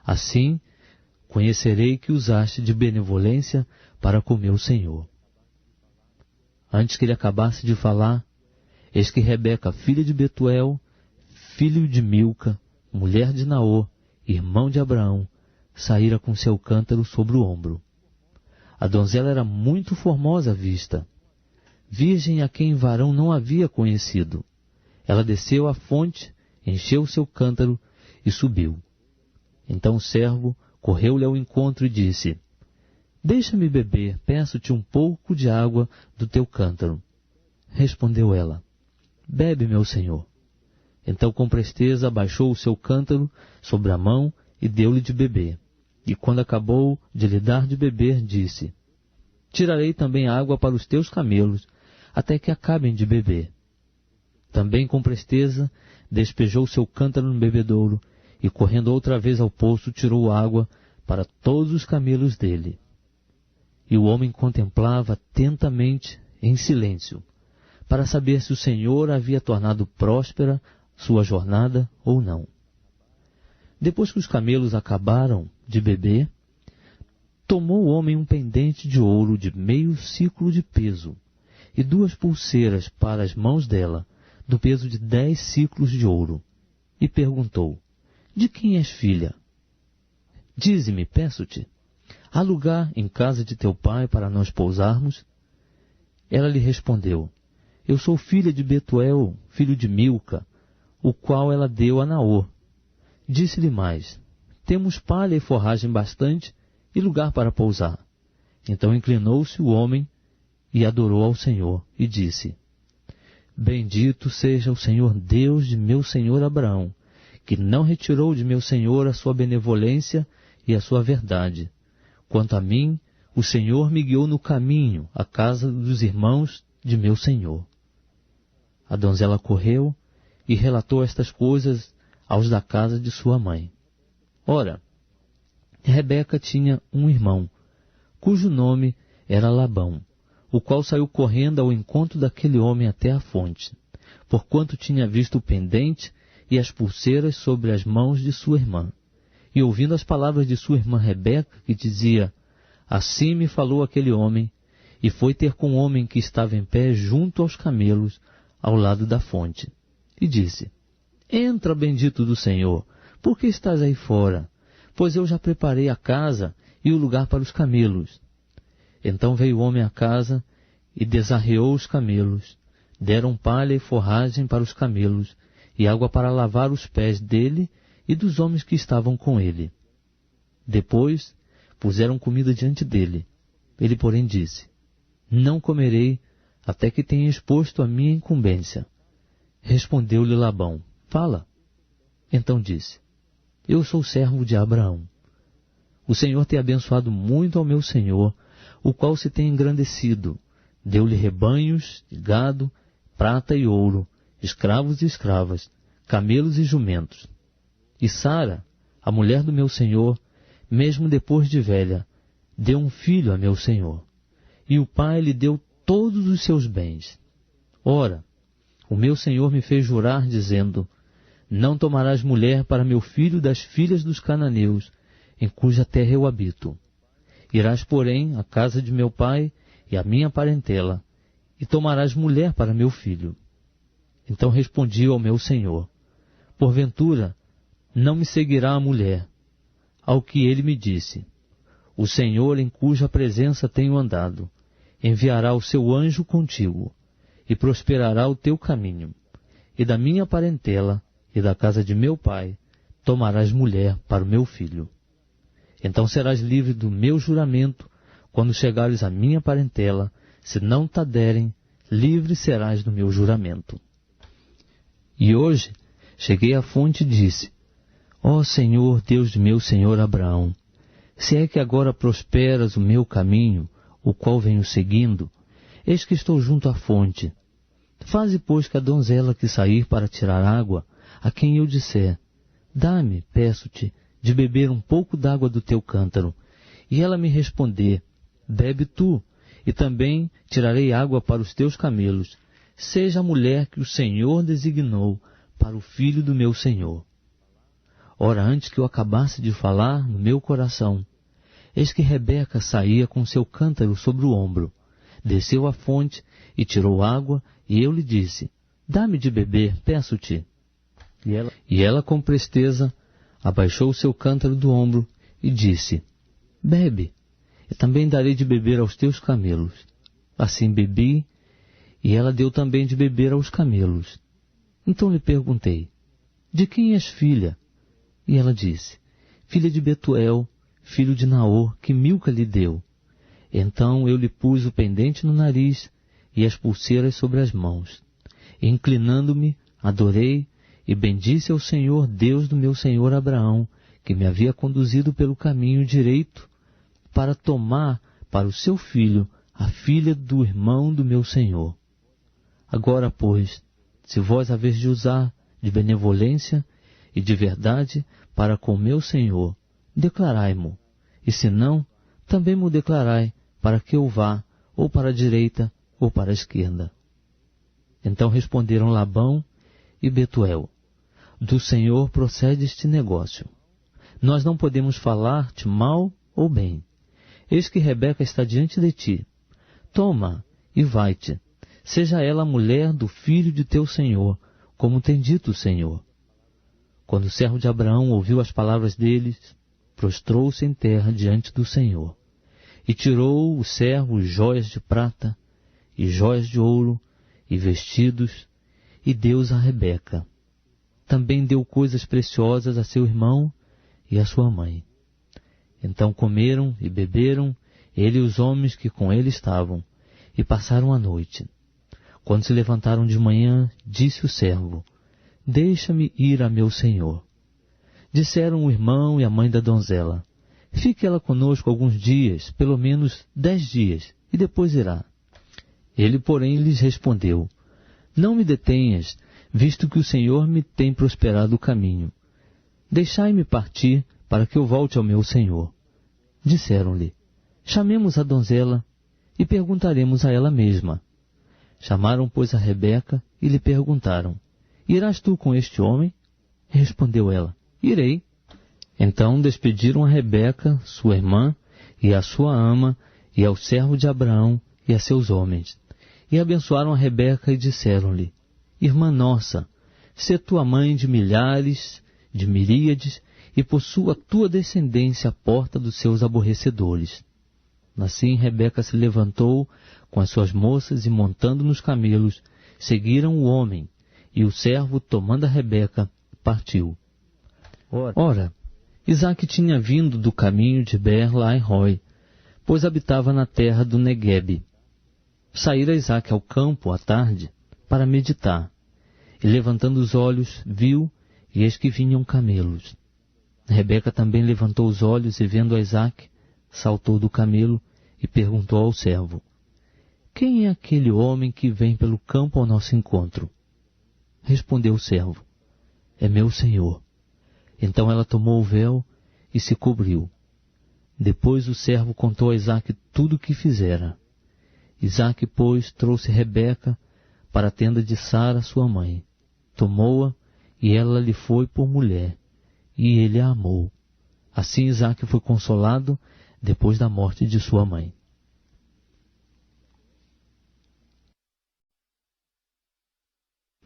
Assim, conhecerei que usaste de benevolência para com meu senhor. Antes que ele acabasse de falar, eis que Rebeca, filha de Betuel, filho de Milca, mulher de Naor, irmão de Abraão, saíra com seu cântaro sobre o ombro. A donzela era muito formosa à vista, virgem a quem varão não havia conhecido. Ela desceu à fonte, encheu o seu cântaro e subiu. Então o servo correu-lhe ao encontro e disse, deixa-me beber, peço-te um pouco de água do teu cântaro. Respondeu ela, bebe, meu senhor. Então com presteza abaixou o seu cântaro sobre a mão e deu-lhe de beber. E quando acabou de lhe dar de beber, disse, tirarei também água para os teus camelos, até que acabem de beber. Também com presteza despejou o seu cântaro no bebedouro, e correndo outra vez ao poço, tirou água para todos os camelos dele. E o homem contemplava atentamente, em silêncio, para saber se o Senhor havia tornado próspera sua jornada ou não. Depois que os camelos acabaram de beber, tomou o homem um pendente de ouro de meio siclo de peso, e 2 pulseiras para as mãos dela, do peso de 10 siclos de ouro, e perguntou, de quem és filha? Dize-me, peço-te, há lugar em casa de teu pai para nós pousarmos? Ela lhe respondeu, eu sou filha de Betuel, filho de Milca, o qual ela deu a Naor. Disse-lhe mais, temos palha e forragem bastante e lugar para pousar. Então inclinou-se o homem e adorou ao Senhor, e disse, bendito seja o Senhor Deus de meu senhor Abraão, que não retirou de meu senhor a sua benevolência e a sua verdade. Quanto a mim, o Senhor me guiou no caminho, à casa dos irmãos de meu senhor. A donzela correu e relatou estas coisas aos da casa de sua mãe. Ora, Rebeca tinha um irmão, cujo nome era Labão, o qual saiu correndo ao encontro daquele homem até a fonte, porquanto tinha visto o pendente e as pulseiras sobre as mãos de sua irmã. E ouvindo as palavras de sua irmã Rebeca, que dizia, assim me falou aquele homem, e foi ter com o homem que estava em pé junto aos camelos, ao lado da fonte. E disse, entra, bendito do Senhor, por que estás aí fora? Pois eu já preparei a casa e o lugar para os camelos. Então veio o homem à casa e desarreou os camelos, deram palha e forragem para os camelos, e água para lavar os pés dele e dos homens que estavam com ele. Depois puseram comida diante dele. Ele, porém, disse, não comerei até que tenha exposto a minha incumbência. Respondeu-lhe Labão, fala. Então disse, eu sou servo de Abraão. O Senhor tem abençoado muito ao meu senhor, o qual se tem engrandecido. Deu-lhe rebanhos de gado, prata e ouro, escravos e escravas, camelos e jumentos. E Sara, a mulher do meu senhor, mesmo depois de velha, deu um filho a meu senhor. E o pai lhe deu todos os seus bens. Ora, o meu senhor me fez jurar, dizendo, não tomarás mulher para meu filho das filhas dos cananeus, em cuja terra eu habito. Irás, porém, à casa de meu pai e à minha parentela, e tomarás mulher para meu filho. Então respondi ao meu senhor, porventura, não me seguirá a mulher. Ao que ele me disse, o Senhor em cuja presença tenho andado, enviará o seu anjo contigo, e prosperará o teu caminho, e da minha parentela e da casa de meu pai tomarás mulher para o meu filho. Então serás livre do meu juramento, quando chegares à minha parentela, se não te derem, livre serás do meu juramento. E hoje cheguei à fonte e disse: Ó Senhor, Deus de meu senhor Abraão, se é que agora prosperas o meu caminho, o qual venho seguindo, eis que estou junto à fonte. Faze, pois, que a donzela que sair para tirar água, a quem eu disser: Dá-me, peço-te, de beber um pouco d'água do teu cântaro, e ela me responder: Bebe tu, e também tirarei água para os teus camelos, seja a mulher que o Senhor designou para o filho do meu senhor. Ora, antes que eu acabasse de falar no meu coração, eis que Rebeca saía com seu cântaro sobre o ombro, desceu à fonte e tirou água, e eu lhe disse: Dá-me de beber, peço-te. E ela com presteza abaixou o seu cântaro do ombro e disse: Bebe, e também darei de beber aos teus camelos. Assim bebi, e ela deu também de beber aos camelos. Então lhe perguntei: De quem és filha? E ela disse: Filha de Betuel, filho de Naor, que Milca lhe deu. Então eu lhe pus o pendente no nariz e as pulseiras sobre as mãos. E, inclinando-me, adorei e bendisse ao Senhor, Deus do meu senhor Abraão, que me havia conduzido pelo caminho direito para tomar para o seu filho a filha do irmão do meu senhor. Agora, pois, se vós haveis de usar de benevolência e de verdade para com meu senhor, declarai-mo, e se não, também mo declarai, para que eu vá, ou para a direita, ou para a esquerda. Então responderam Labão e Betuel: Do Senhor procede este negócio. Nós não podemos falar-te mal ou bem. Eis que Rebeca está diante de ti. Toma e vai-te. Seja ela a mulher do filho de teu senhor, como tem dito o Senhor. Quando o servo de Abraão ouviu as palavras deles, prostrou-se em terra diante do Senhor. E tirou o servo joias de prata, e joias de ouro, e vestidos, e deu-os a Rebeca. Também deu coisas preciosas a seu irmão e a sua mãe. Então comeram e beberam, ele e os homens que com ele estavam, e passaram a noite. Quando se levantaram de manhã, disse o servo: Deixa-me ir a meu senhor. Disseram o irmão e a mãe da donzela: Fique ela conosco alguns dias, pelo menos 10 dias, e depois irá. Ele, porém, lhes respondeu: Não me detenhas, visto que o Senhor me tem prosperado o caminho. Deixai-me partir, para que eu volte ao meu senhor. Disseram-lhe: Chamemos a donzela e perguntaremos a ela mesma. Chamaram, pois, a Rebeca e lhe perguntaram: Irás tu com este homem? Respondeu ela: Irei. Então despediram a Rebeca, sua irmã, e a sua ama, e ao servo de Abraão, e a seus homens. E abençoaram a Rebeca e disseram-lhe: Irmã nossa, sê tua mãe de milhares, de miríades, e possua tua descendência à porta dos seus aborrecedores. Assim Rebeca se levantou com as suas moças e, montando nos camelos, seguiram o homem, e o servo, tomando a Rebeca, partiu. Ora, Isaque tinha vindo do caminho de Ber-Lahai-Roi, pois habitava na terra do Neguebe. Saíra Isaque ao campo à tarde para meditar, e levantando os olhos, viu, e eis que vinham camelos. Rebeca também levantou os olhos e, vendo a Isaque, saltou do camelo e perguntou ao servo: Quem é aquele homem que vem pelo campo ao nosso encontro? Respondeu o servo: É meu senhor. Então ela tomou o véu e se cobriu. Depois o servo contou a Isaque tudo o que fizera. Isaque, pois, trouxe Rebeca para a tenda de Sara, sua mãe. Tomou-a, e ela lhe foi por mulher, e ele a amou. Assim Isaque foi consolado depois da morte de sua mãe.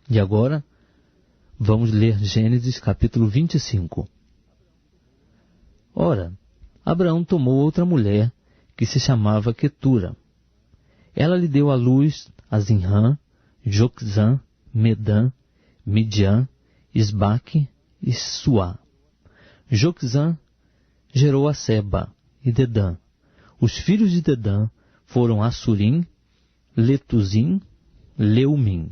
E agora, vamos ler Gênesis capítulo 25. Ora, Abraão tomou outra mulher, que se chamava Quetura. Ela lhe deu à luz a Zinrã, Joquzã, Medã, Midian, Isbaque e Suá. Joquzã gerou a Seba e Dedã. Os filhos de Dedã foram Assurim, Letuzim, Leumim.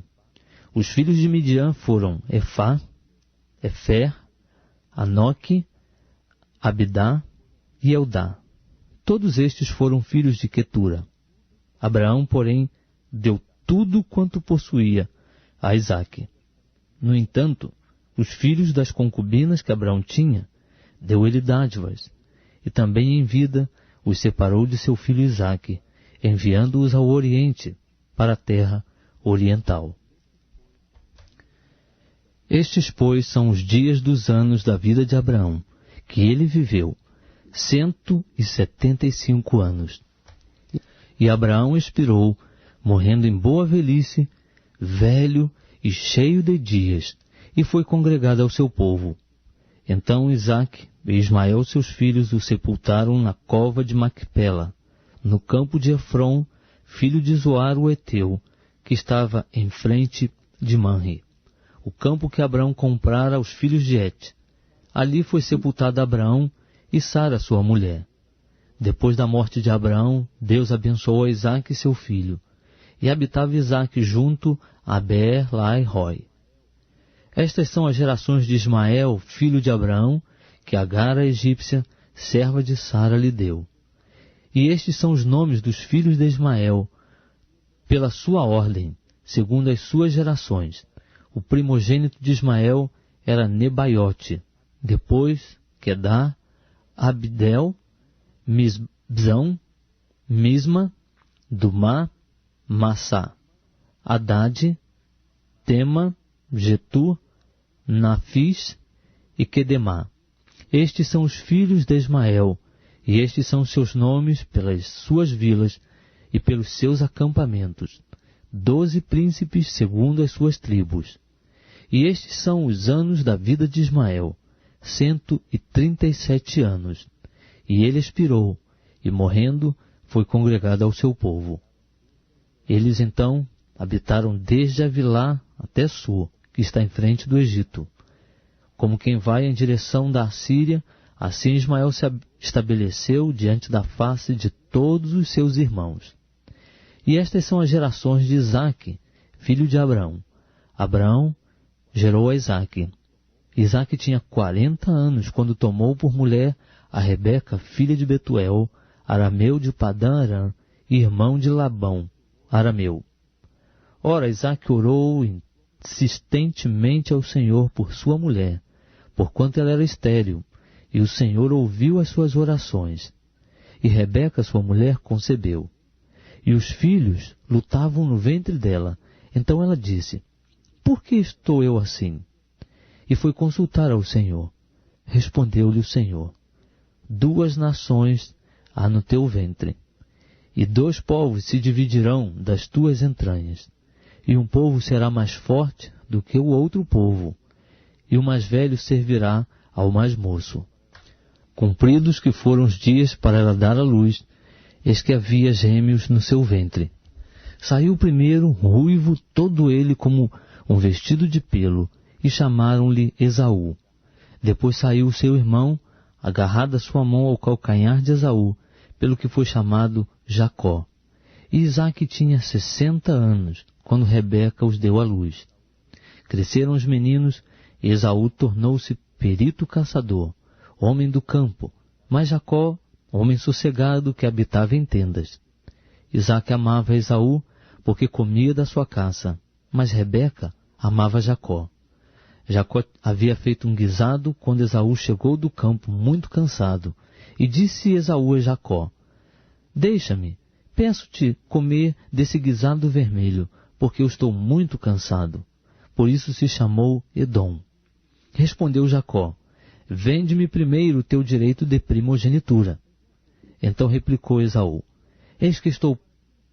Os filhos de Midian foram Efá, Efer, Anoque, Abidá e Eldá. Todos estes foram filhos de Quetura. Abraão, porém, deu tudo quanto possuía a Isaque. No entanto, os filhos das concubinas que Abraão tinha, deu ele dádivas, e também em vida os separou de seu filho Isaque, enviando-os ao oriente, para a terra oriental. Estes, pois, são os dias dos anos da vida de Abraão, que ele viveu, 175 anos. E Abraão expirou, morrendo em boa velhice, velho e cheio de dias, e foi congregado ao seu povo. Então Isaque e Ismael, seus filhos, o sepultaram na cova de Macpela, no campo de Efron, filho de Zoar o Eteu, que estava em frente de Manre, o campo que Abraão comprara aos filhos de Et. Ali foi sepultado Abraão e Sara, sua mulher. Depois da morte de Abraão, Deus abençoou a Isaque, seu filho, e habitava Isaque junto a Beer-Lahai-Roi. Estas são as gerações de Ismael, filho de Abraão, que Agar, a egípcia, serva de Sara, lhe deu. E estes são os nomes dos filhos de Ismael, pela sua ordem, segundo as suas gerações. O primogênito de Ismael era Nebaiote, depois Quedar, Abdel, Misbzão, Misma, Dumá, Massá, Haddad, Tema, Getur, Nafis e Quedemá. Estes são os filhos de Ismael, e estes são seus nomes pelas suas vilas e pelos seus acampamentos, 12 príncipes segundo as suas tribos. E estes são os anos da vida de Ismael, 137 anos. E ele expirou, e morrendo, foi congregado ao seu povo. Eles então habitaram desde Avilá até Sur, que está em frente do Egito. Como quem vai em direção da Assíria, assim Ismael se estabeleceu diante da face de todos os seus irmãos. E estas são as gerações de Isaque, filho de Abraão. Abraão gerou a Isaque. Isaque tinha 40 anos quando tomou por mulher a Rebeca, filha de Betuel, arameu de Padã Aram, irmão de Labão, arameu. Ora, Isaque orou insistentemente ao Senhor por sua mulher, porquanto ela era estéril, e o Senhor ouviu as suas orações. E Rebeca, sua mulher, concebeu. E os filhos lutavam no ventre dela. Então ela disse: por que estou eu assim? E foi consultar ao Senhor. Respondeu-lhe o Senhor: 2 nações há no teu ventre, e 2 povos se dividirão das tuas entranhas, e um povo será mais forte do que o outro povo, e o mais velho servirá ao mais moço. Cumpridos que foram os dias para ela dar à luz, eis que havia gêmeos no seu ventre. Saiu o primeiro, ruivo, todo ele como um vestido de pelo, e chamaram-lhe Esaú. Depois saiu o seu irmão, agarrada sua mão ao calcanhar de Esaú, pelo que foi chamado Jacó. E Isaque tinha 60 anos, quando Rebeca os deu à luz. Cresceram os meninos, e Esaú tornou-se perito caçador, homem do campo, mas Jacó, homem sossegado que habitava em tendas. Isaque amava Esaú, porque comia da sua caça, mas Rebeca amava Jacó. Jacó havia feito um guisado quando Esaú chegou do campo muito cansado, e disse Esaú a Jacó: deixa-me, peço-te comer desse guisado vermelho, porque eu estou muito cansado. Por isso se chamou Edom. Respondeu Jacó: vende-me primeiro o teu direito de primogenitura. Então replicou Esaú: eis que estou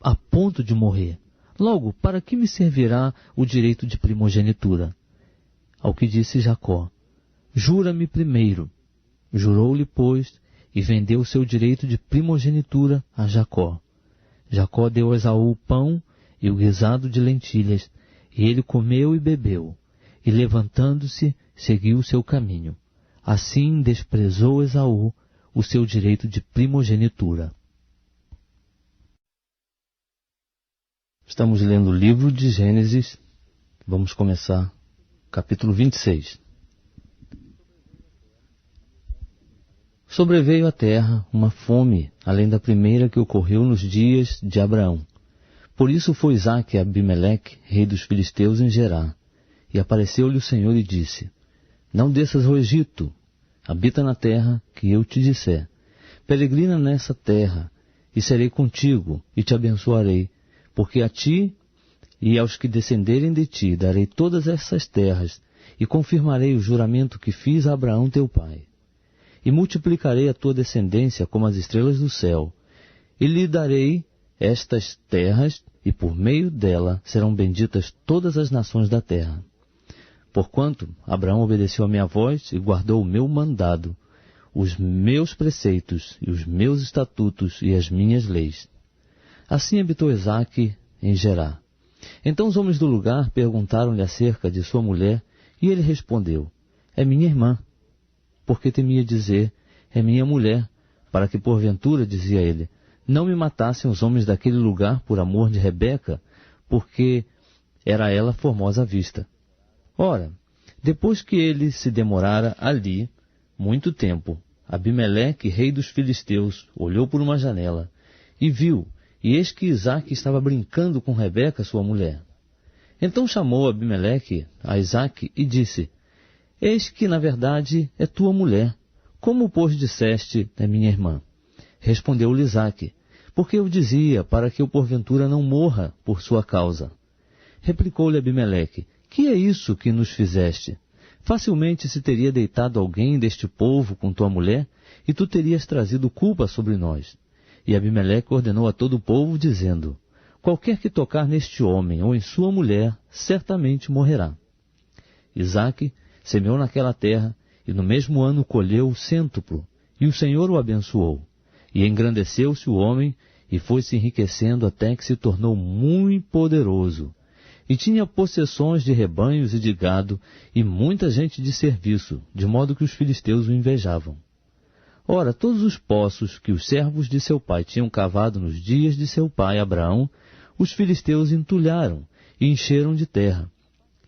a ponto de morrer. Logo, para que me servirá o direito de primogenitura? Ao que disse Jacó: jura-me primeiro. Jurou-lhe, pois, e vendeu o seu direito de primogenitura a Jacó. Jacó deu a Esaú o pão e o guisado de lentilhas, e ele comeu e bebeu, e levantando-se, seguiu o seu caminho. Assim desprezou Esaú o seu direito de primogenitura. Estamos lendo o livro de Gênesis, Vamos começar capítulo 26. Sobreveio à terra uma fome, além da primeira que ocorreu nos dias de Abraão. Por isso foi Isaque a Abimeleque, rei dos filisteus, em Gerar. E apareceu-lhe o Senhor e disse: Não desças ao Egito, habita na terra que eu te disser. Peregrina nessa terra, e serei contigo, e te abençoarei, porque a ti e aos que descenderem de ti darei todas essas terras, e confirmarei o juramento que fiz a Abraão teu pai. E multiplicarei a tua descendência como as estrelas do céu, e lhe darei estas terras, e por meio dela serão benditas todas as nações da terra. Porquanto Abraão obedeceu a minha voz e guardou o meu mandado, os meus preceitos e os meus estatutos e as minhas leis. Assim habitou Isaque em Gerar. Então os homens do lugar perguntaram-lhe acerca de sua mulher, e ele respondeu: É minha irmã. Porque temia dizer: É minha mulher, para que porventura, dizia ele, não me matassem os homens daquele lugar por amor de Rebeca, porque era ela formosa à vista. Ora, depois que ele se demorara ali muito tempo, Abimeleque, rei dos filisteus, olhou por uma janela e viu, e eis que Isaque estava brincando com Rebeca, sua mulher. Então chamou Abimeleque a Isaque e disse: Eis que, na verdade, é tua mulher. Como, pois, disseste, é minha irmã? Respondeu-lhe Isaque: Porque eu dizia, para que eu porventura não morra por sua causa. Replicou-lhe Abimeleque: Que é isso que nos fizeste? Facilmente se teria deitado alguém deste povo com tua mulher, e tu terias trazido culpa sobre nós. E Abimeleque ordenou a todo o povo, dizendo: Qualquer que tocar neste homem ou em sua mulher, certamente morrerá. Isaque semeou naquela terra, e no mesmo ano colheu o cêntuplo, e o Senhor o abençoou. E engrandeceu-se o homem, e foi-se enriquecendo até que se tornou muito poderoso. E tinha possessões de rebanhos e de gado, e muita gente de serviço, de modo que os filisteus o invejavam. Ora, todos os poços que os servos de seu pai tinham cavado nos dias de seu pai Abraão, os filisteus entulharam e encheram de terra.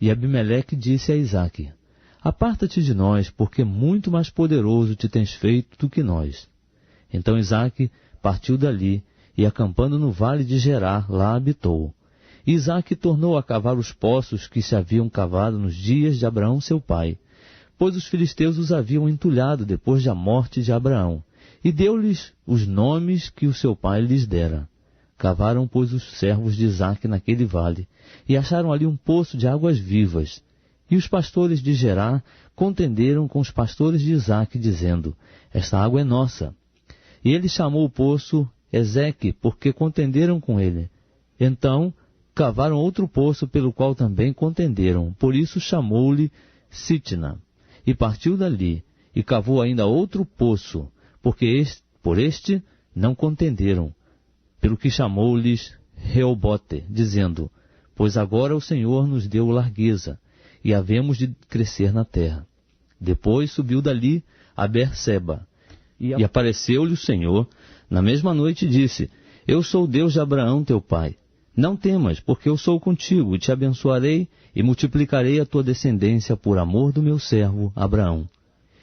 E Abimeleque disse a Isaque: Aparta-te de nós, porque muito mais poderoso te tens feito do que nós. Então Isaque partiu dali, e acampando no vale de Gerar, lá habitou. E Isaque tornou a cavar os poços que se haviam cavado nos dias de Abraão seu pai, pois os filisteus os haviam entulhado depois da morte de Abraão, e deu-lhes os nomes que o seu pai lhes dera. Cavaram, pois, os servos de Isaque naquele vale, e acharam ali um poço de águas vivas. E os pastores de Gerar contenderam com os pastores de Isaque, dizendo: Esta água é nossa. E ele chamou o poço Ezeque, porque contenderam com ele. Então cavaram outro poço, pelo qual também contenderam, por isso chamou-lhe Sitna. E partiu dali, e cavou ainda outro poço, porque por este não contenderam, pelo que chamou-lhes Reobote, dizendo: Pois agora o Senhor nos deu largueza, e havemos de crescer na terra. Depois subiu dali a Berseba, e apareceu-lhe o Senhor na mesma noite, e disse: Eu sou o Deus de Abraão teu pai. Não temas, porque eu sou contigo, e te abençoarei, e multiplicarei a tua descendência por amor do meu servo Abraão.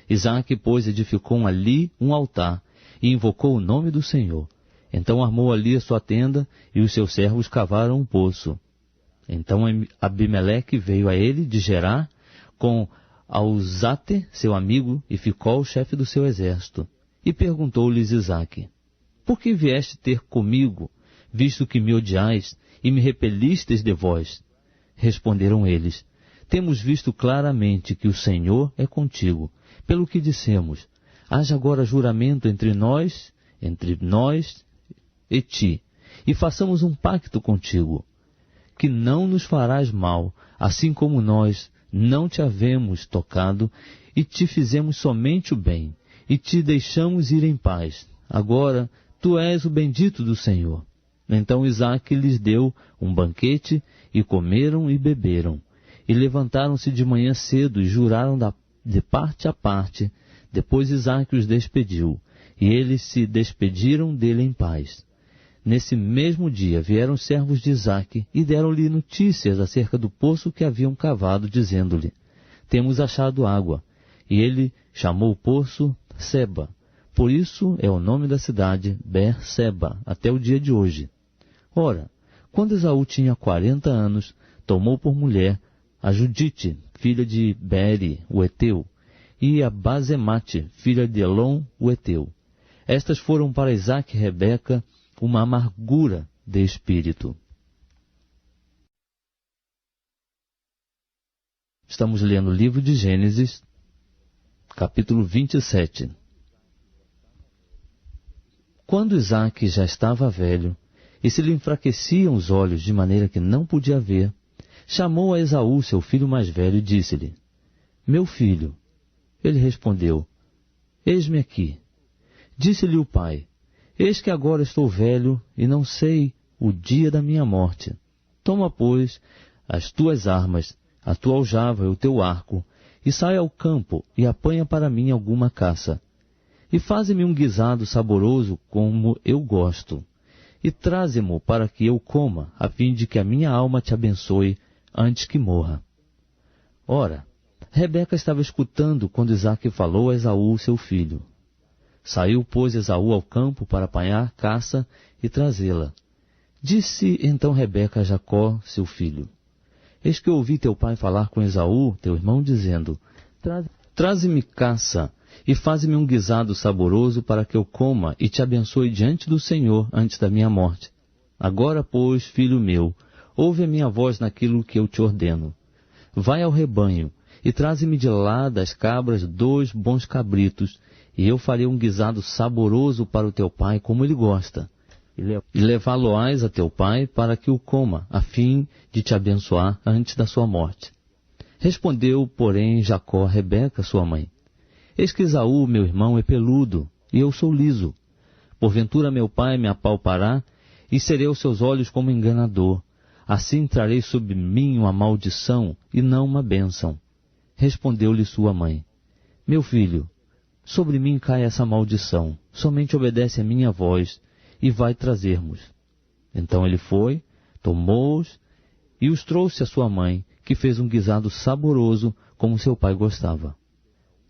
Isaque, pois, edificou ali um altar, e invocou o nome do Senhor. Então armou ali a sua tenda, e os seus servos cavaram um poço. Então Abimeleque veio a ele de Gerar, com Auzate, seu amigo, e Ficol, chefe do seu exército. E perguntou-lhes Isaque: Por que vieste ter comigo, visto que me odiais, e me repelistes de vós? Responderam eles: Temos visto claramente que o Senhor é contigo, pelo que dissemos: Haja agora juramento entre nós e ti, e façamos um pacto contigo, que não nos farás mal, assim como nós não te havemos tocado, e te fizemos somente o bem, e te deixamos ir em paz. Agora tu és o bendito do Senhor. Então Isaque lhes deu um banquete, e comeram e beberam. E levantaram-se de manhã cedo, e juraram de parte a parte. Depois Isaque os despediu, e eles se despediram dele em paz. Nesse mesmo dia vieram os servos de Isaque e deram-lhe notícias acerca do poço que haviam cavado, dizendo-lhe: temos achado água. E ele chamou o poço Seba. Por isso é o nome da cidade Beer-seba, até o dia de hoje. Ora, quando Esaú tinha 40 anos, tomou por mulher a Judite, filha de Beeri, o Eteu, e a Basemate, filha de Elon, o Eteu. Estas foram para Isaque e Rebeca uma amargura de espírito. Estamos lendo o livro de Gênesis, capítulo 27. Quando Isaque já estava velho, e se lhe enfraqueciam os olhos de maneira que não podia ver, chamou a Esaú, seu filho mais velho, e disse-lhe: meu filho. Ele respondeu: eis-me aqui. Disse-lhe o pai: eis que agora estou velho e não sei o dia da minha morte. Toma, pois, as tuas armas, a tua aljava e o teu arco, e sai ao campo e apanha para mim alguma caça. E faze-me um guisado saboroso como eu gosto, e traze-mo para que eu coma, a fim de que a minha alma te abençoe antes que morra. Ora, Rebeca estava escutando quando Isaque falou a Esaú, seu filho. Saiu, pois, Esaú ao campo para apanhar caça e trazê-la. Disse então Rebeca a Jacó, seu filho: eis que eu ouvi teu pai falar com Esaú, teu irmão, dizendo: traze-me caça e faze-me um guisado saboroso para que eu coma e te abençoe diante do Senhor antes da minha morte. Agora, pois, filho meu, ouve a minha voz naquilo que eu te ordeno. Vai ao rebanho e traze-me de lá das cabras 2 bons cabritos, e eu farei um guisado saboroso para o teu pai, como ele gosta. E levá-lo-ás a teu pai para que o coma, a fim de te abençoar antes da sua morte. Respondeu, porém, Jacó a Rebeca, sua mãe: eis que Esaú, meu irmão, é peludo, e eu sou liso. Porventura meu pai me apalpará, e serei aos seus olhos como enganador. Assim trarei sobre mim uma maldição, e não uma bênção. Respondeu-lhe sua mãe: meu filho, sobre mim cai essa maldição, somente obedece a minha voz, e vai trazer-mos. Então ele foi, tomou-os, e os trouxe a sua mãe, que fez um guisado saboroso, como seu pai gostava.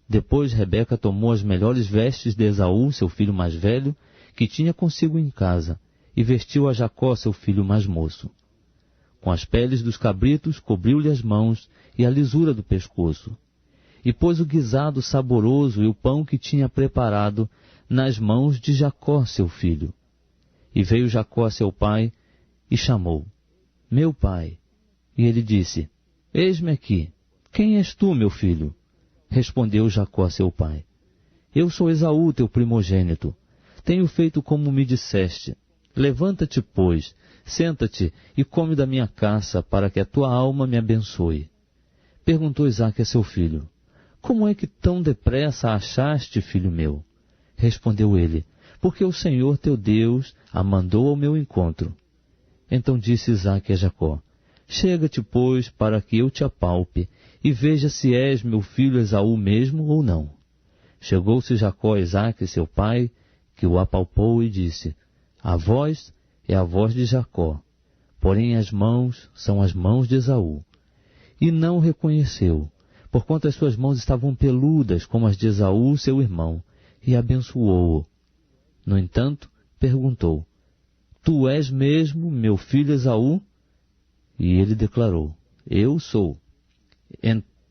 Depois Rebeca tomou as melhores vestes de Esaú, seu filho mais velho, que tinha consigo em casa, e vestiu a Jacó, seu filho mais moço. Com as peles dos cabritos cobriu-lhe as mãos e a lisura do pescoço. E pôs o guisado saboroso e o pão que tinha preparado nas mãos de Jacó, seu filho. E veio Jacó a seu pai e chamou: meu pai. E ele disse: eis-me aqui. Quem és tu, meu filho? Respondeu Jacó a seu pai: eu sou Esaú, teu primogênito. Tenho feito como me disseste. Levanta-te, pois, senta-te e come da minha caça, para que a tua alma me abençoe. Perguntou Isaque a seu filho: como é que tão depressa a achaste, filho meu? Respondeu ele: porque o Senhor teu Deus a mandou ao meu encontro. Então disse Isaque a Jacó: chega-te, pois, para que eu te apalpe, e veja se és meu filho Esaú mesmo ou não. Chegou-se Jacó a Isaque, seu pai, que o apalpou, e disse: a voz é a voz de Jacó, porém as mãos são as mãos de Esaú. E não o reconheceu, porquanto as suas mãos estavam peludas como as de Esaú, seu irmão, e abençoou-o. No entanto, perguntou: tu és mesmo meu filho Esaú? E ele declarou: eu sou.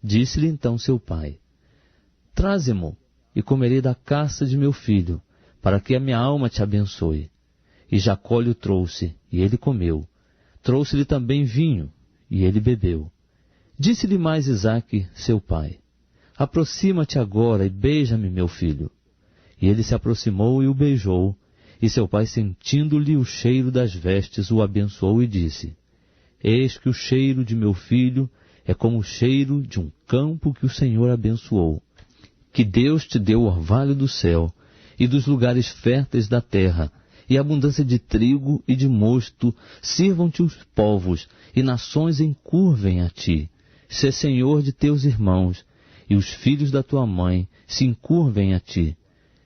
Disse-lhe então seu pai: traze-mo, e comerei da caça de meu filho, para que a minha alma te abençoe. E Jacó lhe o trouxe, e ele comeu. Trouxe-lhe também vinho, e ele bebeu. Disse-lhe mais Isaque, seu pai: aproxima-te agora e beija-me, meu filho. E ele se aproximou e o beijou, e seu pai, sentindo-lhe o cheiro das vestes, o abençoou e disse: eis que o cheiro de meu filho é como o cheiro de um campo que o Senhor abençoou. Que Deus te dê o orvalho do céu e dos lugares férteis da terra, e abundância de trigo e de mosto, sirvam-te os povos, e nações encurvem a ti. Sê senhor de teus irmãos, e os filhos da tua mãe se encurvem a ti.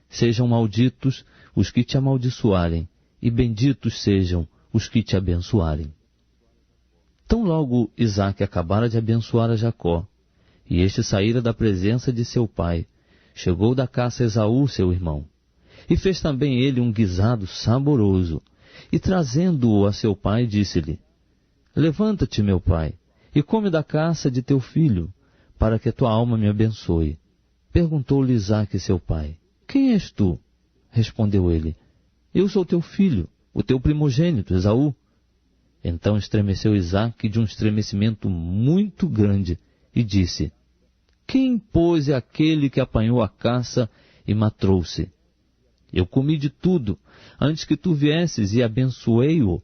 Sejam malditos os que te amaldiçoarem, e benditos sejam os que te abençoarem. Tão logo Isaque acabara de abençoar a Jacó, e este saíra da presença de seu pai, chegou da caça Esaú, seu irmão, e fez também ele um guisado saboroso, e trazendo-o a seu pai, disse-lhe: Levanta-te, meu pai, e come da caça de teu filho, para que a tua alma me abençoe. Perguntou-lhe Isaque, seu pai: Quem és tu? Respondeu ele: Eu sou teu filho, o teu primogênito, Esaú. Então estremeceu Isaque de um estremecimento muito grande, e disse: Quem, pois, é aquele que apanhou a caça e matou-se? Eu comi de tudo, antes que tu viesses, e abençoei-o,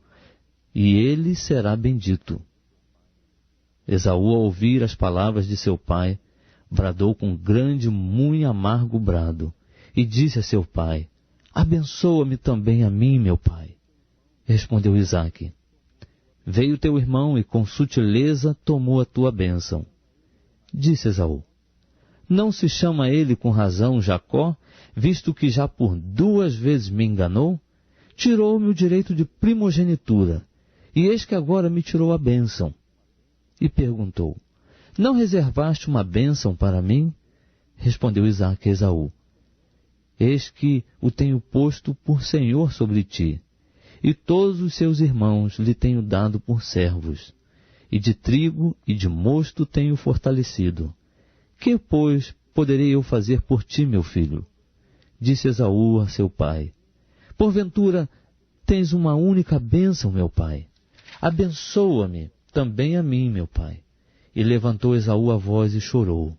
e ele será bendito. Esaú, ao ouvir as palavras de seu pai, bradou com grande, muito amargo brado, e disse a seu pai: Abençoa-me também a mim, meu pai. Respondeu Isaque: Veio teu irmão e com sutileza tomou a tua bênção. Disse Esaú: Não se chama ele com razão Jacó, visto que já por 2 vezes me enganou? Tirou-me o direito de primogenitura, e eis que agora me tirou a bênção. E perguntou: Não reservaste uma bênção para mim? Respondeu Isaque a Esaú: Eis que o tenho posto por senhor sobre ti, e todos os seus irmãos lhe tenho dado por servos, e de trigo e de mosto tenho fortalecido. Que, pois, poderei eu fazer por ti, meu filho? Disse Esaú a seu pai: Porventura tens uma única bênção, meu pai? Abençoa-me também a mim, meu pai. E levantou Esaú a voz e chorou.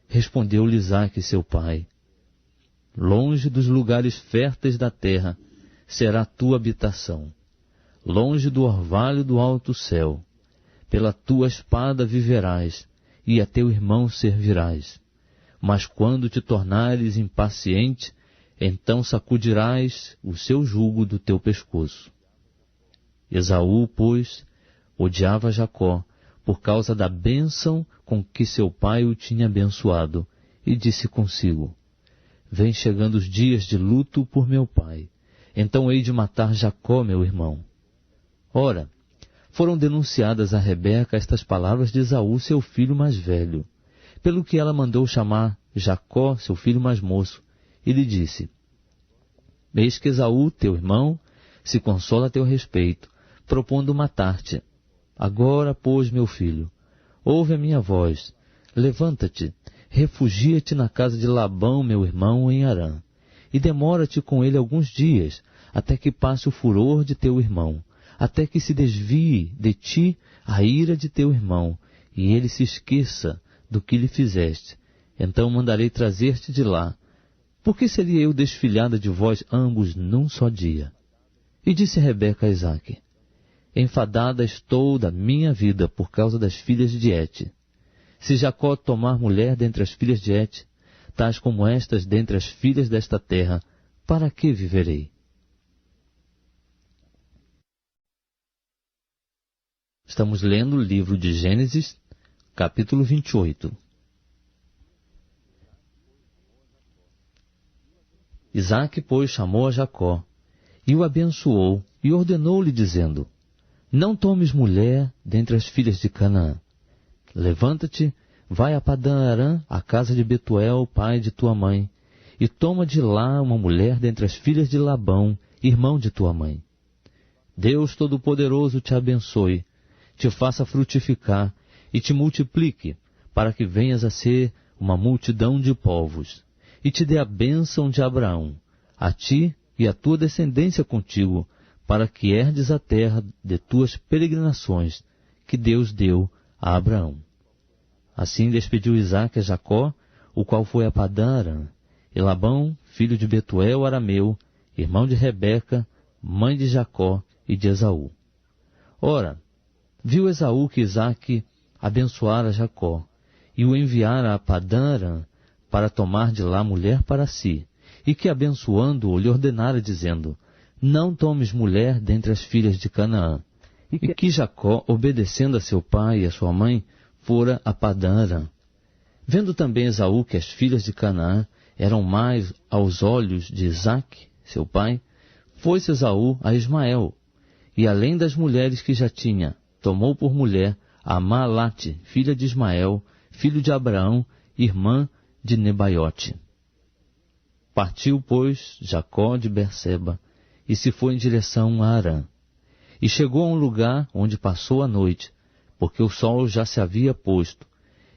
Respondeu-lhe Isaque, seu pai: Longe dos lugares férteis da terra será a tua habitação, longe do orvalho do alto céu. Pela tua espada viverás, e a teu irmão servirás. Mas quando te tornares impaciente, então sacudirás o seu jugo do teu pescoço. Esaú, pois, odiava Jacó, por causa da bênção com que seu pai o tinha abençoado, e disse consigo: Vem chegando os dias de luto por meu pai, então hei de matar Jacó, meu irmão. Ora, foram denunciadas a Rebeca estas palavras de Esaú, seu filho mais velho, pelo que ela mandou chamar Jacó, seu filho mais moço, e lhe disse: Eis que Esaú, teu irmão, se consola a teu respeito, propondo matar-te. Agora, pois, meu filho, ouve a minha voz, levanta-te, refugia-te na casa de Labão, meu irmão, em Harã, e demora-te com ele alguns dias, até que passe o furor de teu irmão, até que se desvie de ti a ira de teu irmão, e ele se esqueça do que lhe fizeste. Então mandarei trazer-te de lá. Por que seria eu desfilhada de vós ambos num só dia? E disse Rebeca a Isaque: Enfadada estou da minha vida por causa das filhas de Et. Se Jacó tomar mulher dentre as filhas de Et, tais como estas dentre as filhas desta terra, para que viverei? Estamos lendo o livro de Gênesis, capítulo 28. Isaque, pois, chamou a Jacó, e o abençoou, e ordenou-lhe, dizendo: Não tomes mulher dentre as filhas de Canaã. Levanta-te, vai a Padã-Arã, à casa de Betuel, pai de tua mãe, e toma de lá uma mulher dentre as filhas de Labão, irmão de tua mãe. Deus Todo-Poderoso te abençoe, te faça frutificar e te multiplique, para que venhas a ser uma multidão de povos, e te dê a bênção de Abraão, a ti e a tua descendência contigo, para que herdes a terra de tuas peregrinações, que Deus deu a Abraão. Assim despediu Isaque a Jacó, o qual foi a Padã-Arã, e Labão, filho de Betuel arameu, irmão de Rebeca, mãe de Jacó e de Esaú. Ora, viu Esaú que Isaque abençoara Jacó, e o enviara a Padã-Arã para tomar de lá mulher para si, e que abençoando-o lhe ordenara, dizendo: Não tomes mulher dentre as filhas de Canaã. E que Jacó, obedecendo a seu pai e a sua mãe, fora a Padã-Arã. Vendo também Esaú que as filhas de Canaã eram mais aos olhos de Isaque, seu pai, Foi-se Esaú a Ismael, e além das mulheres que já tinha, tomou por mulher a Maalate, filha de Ismael, filho de Abraão, irmã de Nebaiote. Partiu, pois, Jacó de Berseba, e se foi em direção a Harã. E chegou a um lugar onde passou a noite, porque o sol já se havia posto,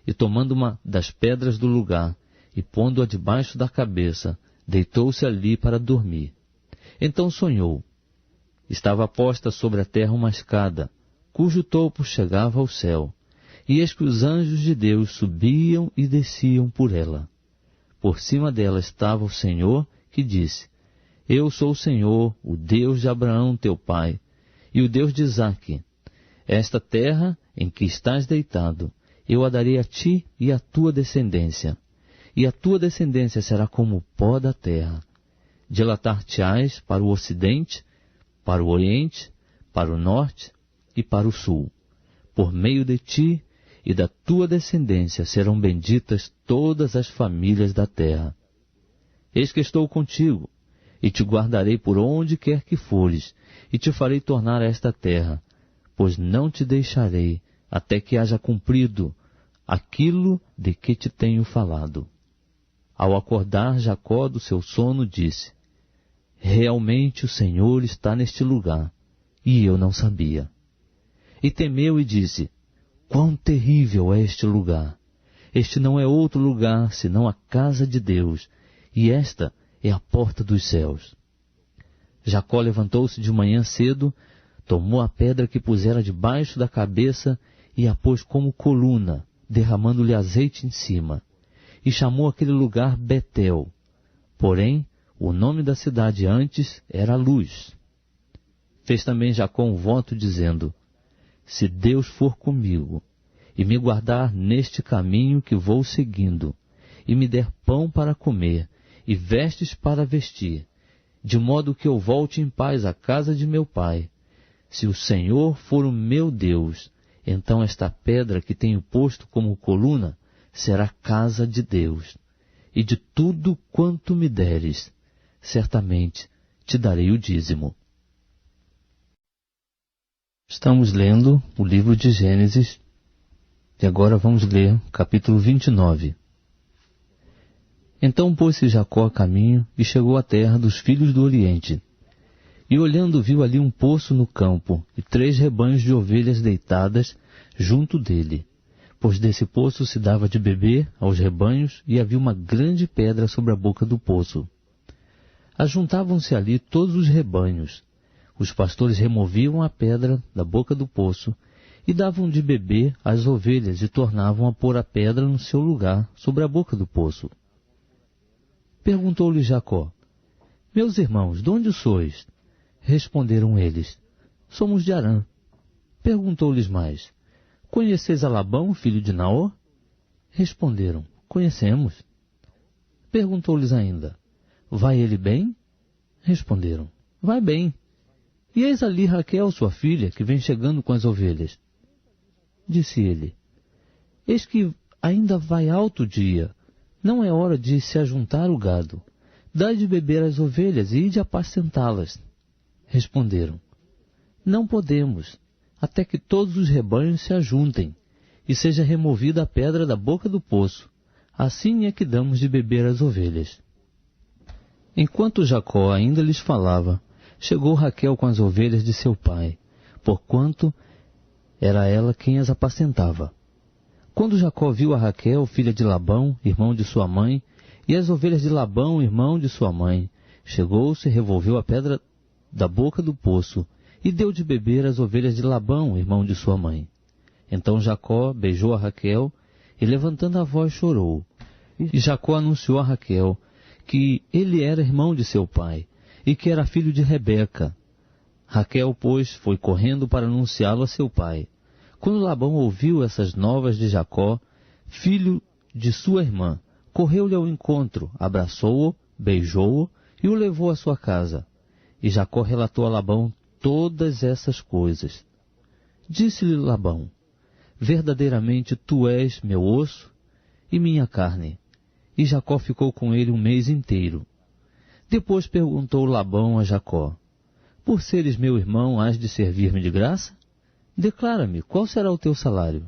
e tomando uma das pedras do lugar, e pondo-a debaixo da cabeça, deitou-se ali para dormir. Então sonhou. Estava posta sobre a terra uma escada, cujo topo chegava ao céu, e eis que os anjos de Deus subiam e desciam por ela. Por cima dela estava o Senhor, que disse: Eu sou o Senhor, o Deus de Abraão teu pai, e o Deus de Isaque. Esta terra em que estás deitado, eu a darei a ti e à tua descendência, e a tua descendência será como o pó da terra. Dilatar-te-ás para o ocidente, para o oriente, para o norte e para o sul. Por meio de ti e da tua descendência serão benditas todas as famílias da terra. Eis que estou contigo, e te guardarei por onde quer que fores, e te farei tornar a esta terra, pois não te deixarei até que haja cumprido aquilo de que te tenho falado. Ao acordar Jacó do seu sono, disse: Realmente o Senhor está neste lugar, e eu não sabia. E temeu e disse: Quão terrível é este lugar! Este não é outro lugar senão a casa de Deus, e esta é a porta dos céus. Jacó levantou-se de manhã cedo, tomou a pedra que pusera debaixo da cabeça e a pôs como coluna, derramando-lhe azeite em cima, e chamou aquele lugar Betel. Porém, o nome da cidade antes era Luz. Fez também Jacó um voto, dizendo: Se Deus for comigo, e me guardar neste caminho que vou seguindo, e me der pão para comer, e vestes para vestir, de modo que eu volte em paz à casa de meu pai, se o Senhor for o meu Deus, então esta pedra que tenho posto como coluna será casa de Deus, e de tudo quanto me deres, certamente te darei o dízimo. Estamos lendo o livro de Gênesis, e agora vamos ler capítulo 29. Então pôs-se Jacó a caminho e chegou à terra dos filhos do Oriente. E olhando viu ali um poço no campo e 3 rebanhos de ovelhas deitadas junto dele, pois desse poço se dava de beber aos rebanhos e havia uma grande pedra sobre a boca do poço. Ajuntavam-se ali todos os rebanhos. Os pastores removiam a pedra da boca do poço e davam de beber às ovelhas e tornavam a pôr a pedra no seu lugar sobre a boca do poço. Perguntou-lhe Jacó: Meus irmãos, de onde sois? Responderam eles: Somos de Harã. Perguntou-lhes mais: Conheceis a Labão, filho de Naor? Responderam: Conhecemos. Perguntou-lhes ainda: Vai ele bem? Responderam: Vai bem. E eis ali Raquel, sua filha, que vem chegando com as ovelhas. Disse ele: Eis que ainda vai alto o dia, não é hora de se ajuntar o gado. Dai de beber às ovelhas e ide apacentá-las. Responderam: Não podemos, até que todos os rebanhos se ajuntem, e seja removida a pedra da boca do poço. Assim é que damos de beber às ovelhas. Enquanto Jacó ainda lhes falava, chegou Raquel com as ovelhas de seu pai, porquanto era ela quem as apacentava. Quando Jacó viu a Raquel, filha de Labão, irmão de sua mãe, e as ovelhas de Labão, irmão de sua mãe, chegou-se, revolveu a pedra da boca do poço, e deu de beber às ovelhas de Labão, irmão de sua mãe. Então Jacó beijou a Raquel, e levantando a voz chorou. E Jacó anunciou a Raquel que ele era irmão de seu pai, e que era filho de Rebeca. Raquel, pois, foi correndo para anunciá-lo a seu pai. Quando Labão ouviu essas novas de Jacó, filho de sua irmã, correu-lhe ao encontro, abraçou-o, beijou-o e o levou à sua casa. E Jacó relatou a Labão todas essas coisas. Disse-lhe Labão: Verdadeiramente tu és meu osso e minha carne. E Jacó ficou com ele um mês inteiro. Depois perguntou Labão a Jacó: Por seres meu irmão, hás de servir-me de graça? Declara-me, qual será o teu salário?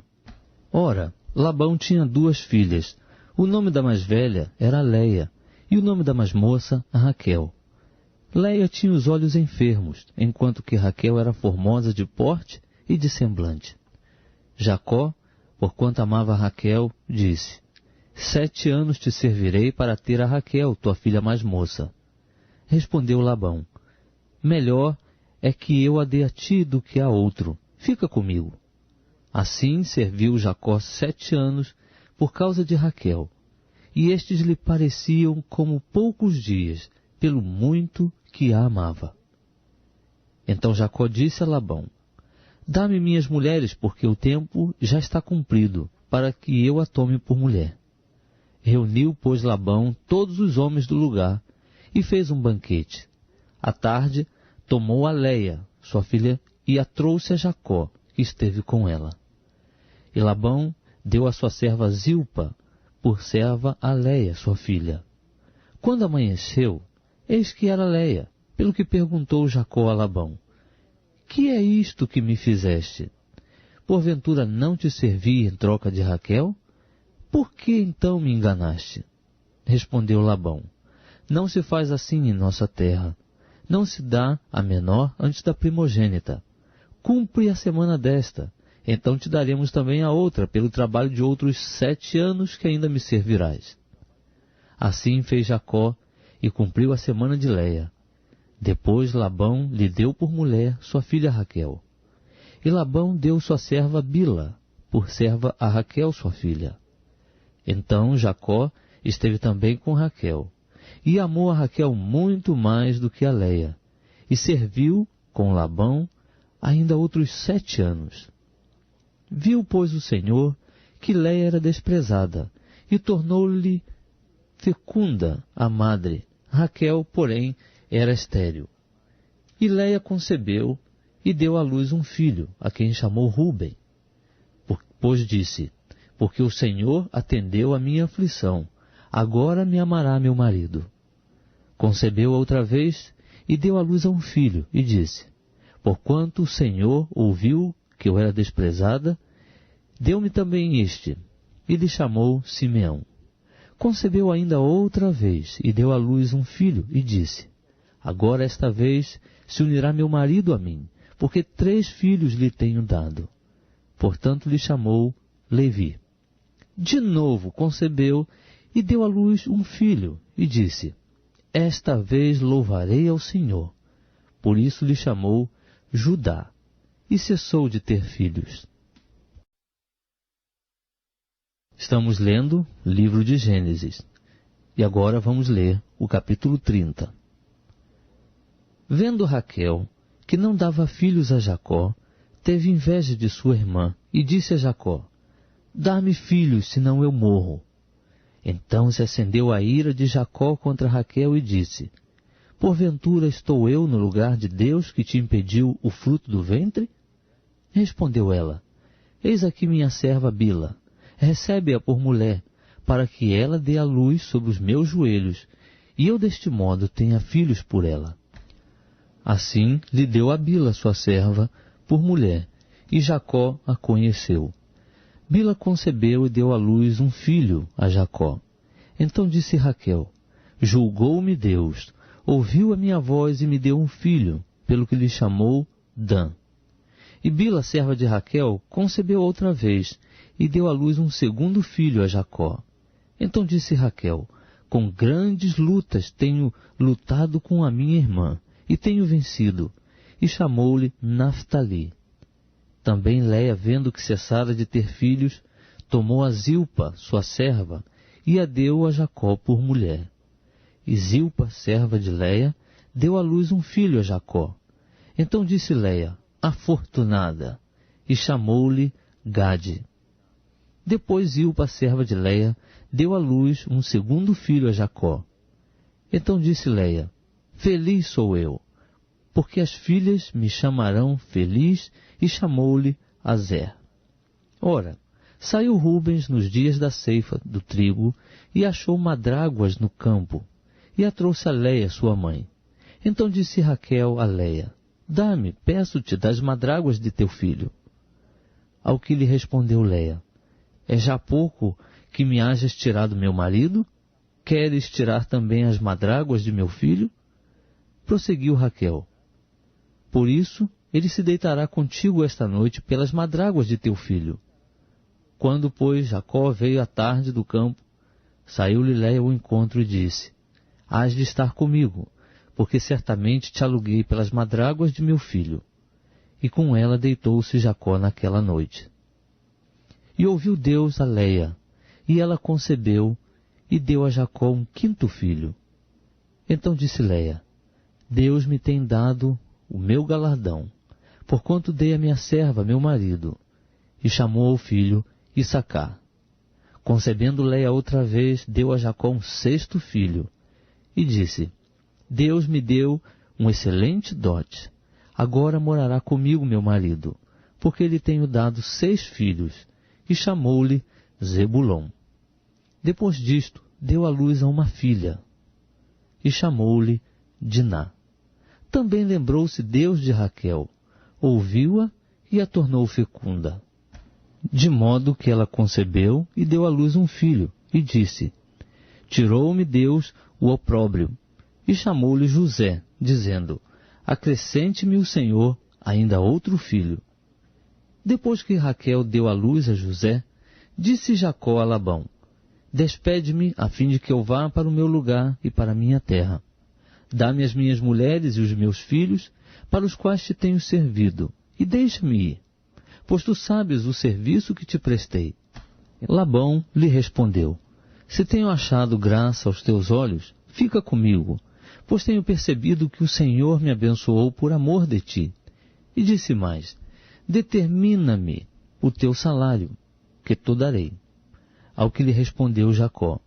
Ora, Labão tinha 2 filhas. O nome da mais velha era Léia, e o nome da mais moça, Raquel. Léia tinha os olhos enfermos, enquanto que Raquel era formosa de porte e de semblante. Jacó, porquanto amava Raquel, disse: 7 anos te servirei para ter a Raquel, tua filha mais moça. Respondeu Labão: melhor é que eu a dê a ti do que a outro. Fica comigo. Assim serviu Jacó 7 anos por causa de Raquel, e estes lhe pareciam como poucos dias, pelo muito que a amava. Então Jacó disse a Labão: dá-me minhas mulheres, porque o tempo já está cumprido, para que eu a tome por mulher. Reuniu, pois, Labão todos os homens do lugar, e fez um banquete. À tarde, tomou a Léia, sua filha, e a trouxe a Jacó, que esteve com ela. E Labão deu a sua serva Zilpa, por serva a Léia, sua filha. Quando amanheceu, eis que era Léia, pelo que perguntou Jacó a Labão: que é isto que me fizeste? Porventura não te servi em troca de Raquel? Por que então me enganaste? Respondeu Labão: não se faz assim em nossa terra. Não se dá a menor antes da primogênita. Cumpre a semana desta, então te daremos também a outra, pelo trabalho de outros 7 anos que ainda me servirás. Assim fez Jacó, e cumpriu a semana de Léia. Depois Labão lhe deu por mulher sua filha Raquel. E Labão deu sua serva Bila, por serva a Raquel sua filha. Então Jacó esteve também com Raquel, e amou a Raquel muito mais do que a Léia, e serviu com Labão ainda outros 7 anos. Viu, pois, o Senhor que Léia era desprezada, e tornou-lhe fecunda a madre. Raquel, porém, era estéril. E Léia concebeu e deu à luz um filho, a quem chamou Rúben. Pois disse: porque o Senhor atendeu a minha aflição, agora me amará meu marido. Concebeu outra vez e deu à luz a um filho, e disse: porquanto o Senhor ouviu que eu era desprezada, deu-me também este, e lhe chamou Simeão. Concebeu ainda outra vez, e deu à luz um filho, e disse: agora esta vez se unirá meu marido a mim, porque 3 filhos lhe tenho dado. Portanto lhe chamou Levi. De novo concebeu, e deu à luz um filho, e disse: esta vez louvarei ao Senhor. Por isso lhe chamou Judá, e cessou de ter filhos. Estamos lendo o livro de Gênesis, e agora vamos ler o capítulo 30. Vendo Raquel que não dava filhos a Jacó, teve inveja de sua irmã, e disse a Jacó: dá-me filhos, senão eu morro. Então se acendeu a ira de Jacó contra Raquel e disse: porventura estou eu no lugar de Deus que te impediu o fruto do ventre? Respondeu ela: eis aqui minha serva Bila, recebe-a por mulher, para que ela dê à luz sobre os meus joelhos, e eu deste modo tenha filhos por ela. Assim lhe deu a Bila sua serva por mulher, e Jacó a conheceu. Bila concebeu e deu à luz um filho a Jacó. Então disse Raquel: julgou-me Deus, ouviu a minha voz e me deu um filho, pelo que lhe chamou Dan. E Bila, serva de Raquel, concebeu outra vez, e deu à luz um segundo filho a Jacó. Então disse Raquel: com grandes lutas tenho lutado com a minha irmã, e tenho vencido, e chamou-lhe Naftali. Também Léia, vendo que cessara de ter filhos, tomou a Zilpa, sua serva, e a deu a Jacó por mulher. E Zilpa, serva de Léia, deu à luz um filho a Jacó. Então disse Léia: afortunada, e chamou-lhe Gade. Depois Zilpa, serva de Léia, deu à luz um segundo filho a Jacó. Então disse Léia: feliz sou eu, porque as filhas me chamarão feliz, e chamou-lhe Azer. Ora, saiu Rubens nos dias da ceifa do trigo, e achou madráguas no campo, e a trouxe a Léia, sua mãe. Então disse Raquel a Léia: Dá-me, peço-te, das madráguas de teu filho. Ao que lhe respondeu Léia: É já pouco que me hajas tirado meu marido? Queres tirar também as madráguas de meu filho? Prosseguiu Raquel: Por isso ele se deitará contigo esta noite pelas madráguas de teu filho. Quando, pois, Jacó veio à tarde do campo, saiu-lhe Léia ao encontro e disse: Hás de estar comigo, porque certamente te aluguei pelas madráguas de meu filho. E com ela deitou-se Jacó naquela noite. E ouviu Deus a Léia, e ela concebeu, e deu a Jacó um quinto filho. Então disse Léia: Deus me tem dado o meu galardão, porquanto dei a minha serva, meu marido. E chamou o filho Issacar. Concebendo Léia outra vez, deu a Jacó um sexto filho. E disse: Deus me deu um excelente dote. Agora morará comigo meu marido, porque lhe tenho dado 6 filhos. E chamou-lhe Zebulon. Depois disto, deu à luz a uma filha, e chamou-lhe Diná. Também lembrou-se Deus de Raquel, ouviu-a e a tornou fecunda. De modo que ela concebeu e deu à luz um filho, e disse: Tirou-me Deus o opróbrio. E chamou-lhe José, dizendo: Acrescente-me o Senhor ainda outro filho. Depois que Raquel deu à luz a José, disse Jacó a Labão: Despede-me, a fim de que eu vá para o meu lugar e para a minha terra. Dá-me as minhas mulheres e os meus filhos, para os quais te tenho servido, e deixa-me ir, pois tu sabes o serviço que te prestei. Labão lhe respondeu: Se tenho achado graça aos teus olhos, fica comigo, pois tenho percebido que o Senhor me abençoou por amor de ti. E disse mais: Determina-me o teu salário, que te darei. Ao que lhe respondeu Jacó: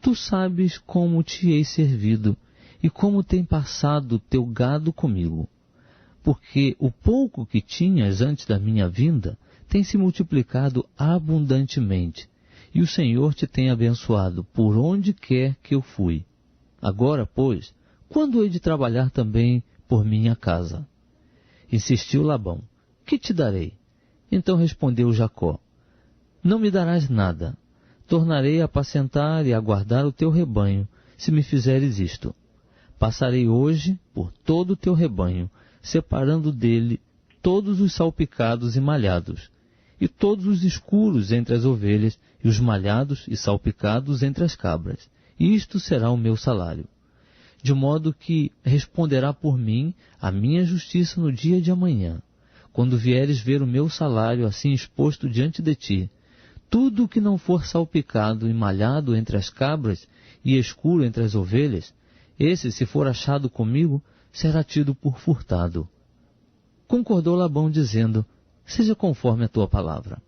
Tu sabes como te hei servido, e como tem passado o teu gado comigo. Porque o pouco que tinhas antes da minha vinda tem se multiplicado abundantemente, e o Senhor te tem abençoado por onde quer que eu fui. Agora, pois, quando hei de trabalhar também por minha casa? Insistiu Labão: Que te darei? Então respondeu Jacó: Não me darás nada. Tornarei a apacentar e a guardar o teu rebanho, se me fizeres isto. Passarei hoje por todo o teu rebanho, separando dele todos os salpicados e malhados, e todos os escuros entre as ovelhas, e os malhados e salpicados entre as cabras. E isto será o meu salário. De modo que responderá por mim a minha justiça no dia de amanhã, quando vieres ver o meu salário assim exposto diante de ti. Tudo o que não for salpicado e malhado entre as cabras e escuro entre as ovelhas, esse, se for achado comigo, será tido por furtado. Concordou Labão, dizendo: Seja conforme a tua palavra.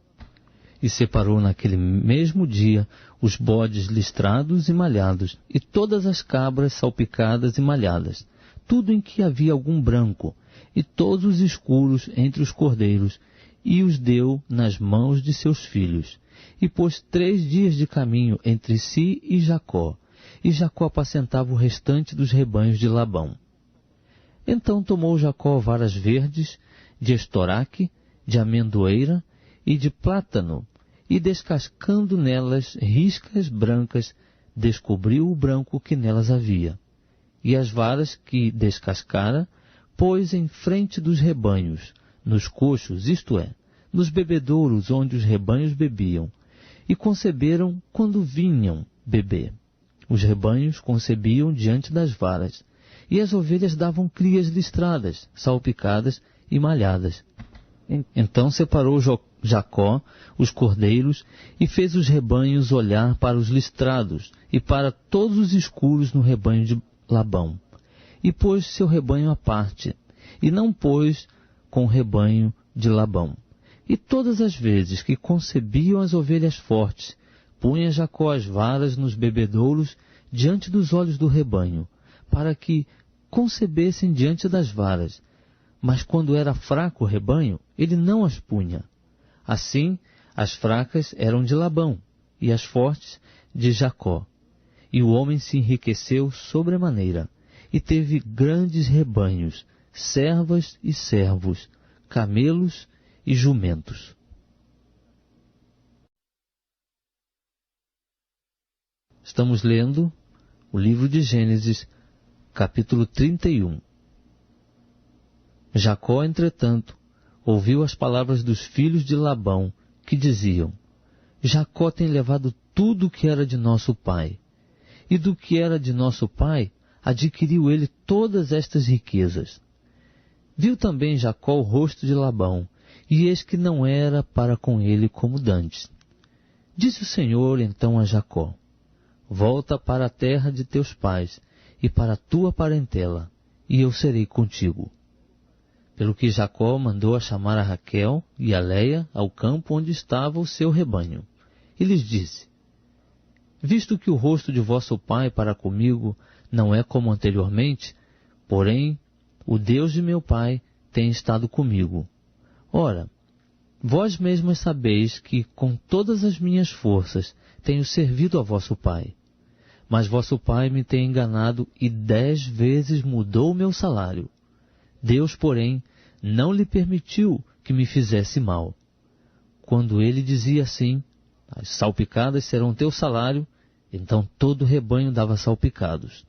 E separou naquele mesmo dia os bodes listrados e malhados, e todas as cabras salpicadas e malhadas, tudo em que havia algum branco, e todos os escuros entre os cordeiros, e os deu nas mãos de seus filhos. E pôs 3 dias de caminho entre si e Jacó apacentava o restante dos rebanhos de Labão. Então tomou Jacó varas verdes, de estoraque, de amendoeira e de plátano, e descascando nelas riscas brancas, descobriu o branco que nelas havia. E as varas que descascara, pôs em frente dos rebanhos, nos coxos, isto é, nos bebedouros onde os rebanhos bebiam, e conceberam quando vinham beber. Os rebanhos concebiam diante das varas, e as ovelhas davam crias listradas, salpicadas e malhadas. Então separou Jacó os cordeiros e fez os rebanhos olhar para os listrados e para todos os escuros no rebanho de Labão. E pôs seu rebanho à parte, e não pôs com o rebanho de Labão. E todas as vezes que concebiam as ovelhas fortes, punha Jacó as varas nos bebedouros diante dos olhos do rebanho, para que concebessem diante das varas. Mas quando era fraco o rebanho, ele não as punha. Assim, as fracas eram de Labão, e as fortes de Jacó. E o homem se enriqueceu sobremaneira, e teve grandes rebanhos, servas e servos, camelos e jumentos. Estamos lendo o livro de Gênesis, capítulo 31. Jacó, entretanto, ouviu as palavras dos filhos de Labão, que diziam: Jacó tem levado tudo o que era de nosso pai, e do que era de nosso pai adquiriu ele todas estas riquezas. Viu também Jacó o rosto de Labão, e eis que não era para com ele como dantes. Disse o Senhor então a Jacó: Volta para a terra de teus pais e para a tua parentela, e eu serei contigo. Pelo que Jacó mandou a chamar a Raquel e a Leia ao campo onde estava o seu rebanho, e lhes disse: Visto que o rosto de vosso pai para comigo não é como anteriormente, porém o Deus de meu pai tem estado comigo. Ora, vós mesmas sabeis que com todas as minhas forças tenho servido a vosso pai. Mas vosso pai me tem enganado e 10 vezes mudou o meu salário. Deus, porém, não lhe permitiu que me fizesse mal. Quando ele dizia assim: As salpicadas serão teu salário, então todo o rebanho dava salpicados.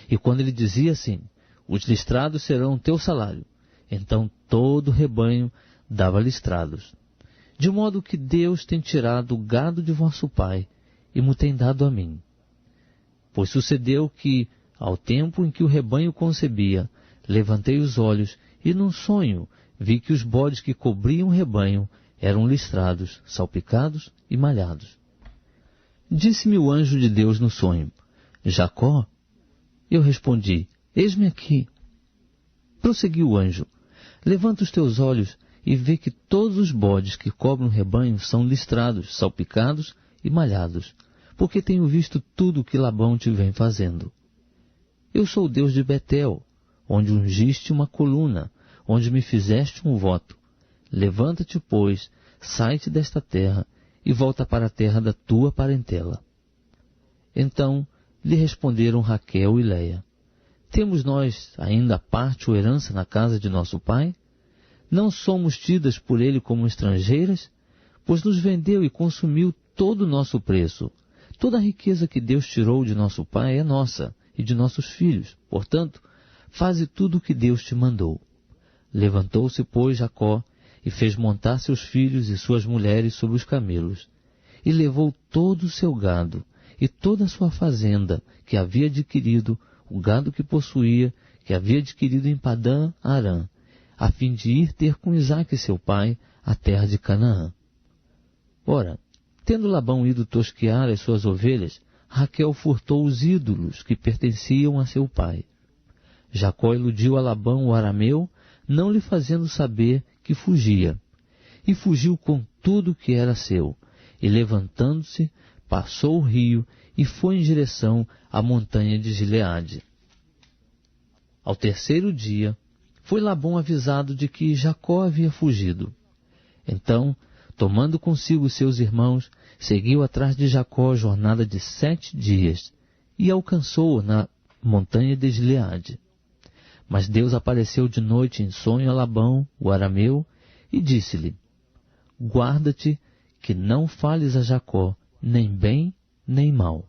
E quando ele dizia assim: Os listrados serão teu salário, então todo o rebanho dava listrados. De modo que Deus tem tirado o gado de vosso pai e mo tem dado a mim. Pois sucedeu que, ao tempo em que o rebanho concebia, levantei os olhos e num sonho vi que os bodes que cobriam o rebanho eram listrados, salpicados e malhados. Disse-me o anjo de Deus no sonho: Jacó? Eu respondi: Eis-me aqui. Prosseguiu o anjo: Levanta os teus olhos e vê que todos os bodes que cobrem o rebanho são listrados, salpicados e malhados, porque tenho visto tudo o que Labão te vem fazendo. Eu sou o Deus de Betel, onde ungiste uma coluna, onde me fizeste um voto. Levanta-te, pois, sai-te desta terra e volta para a terra da tua parentela. Então lhe responderam Raquel e Leia: Temos nós ainda parte ou herança na casa de nosso pai? Não somos tidas por ele como estrangeiras? Pois nos vendeu e consumiu todo o nosso preço. Toda a riqueza que Deus tirou de nosso pai é nossa e de nossos filhos. Portanto, faze tudo o que Deus te mandou. Levantou-se, pois, Jacó e fez montar seus filhos e suas mulheres sobre os camelos, e levou todo o seu gado e toda a sua fazenda que havia adquirido, o gado que possuía, que havia adquirido em Padã Arã, a fim de ir ter com Isaque seu pai à terra de Canaã. Ora, tendo Labão ido tosquear as suas ovelhas, Raquel furtou os ídolos que pertenciam a seu pai. Jacó iludiu a Labão o arameu, não lhe fazendo saber que fugia. E fugiu com tudo que era seu, e levantando-se, passou o rio e foi em direção à montanha de Gileade. Ao terceiro dia, foi Labão avisado de que Jacó havia fugido. Então, tomando consigo seus irmãos, seguiu atrás de Jacó a jornada de 7 dias, e alcançou-o na montanha de Gileade. Mas Deus apareceu de noite em sonho a Labão, o arameu, e disse-lhe: Guarda-te que não fales a Jacó, nem bem, nem mal.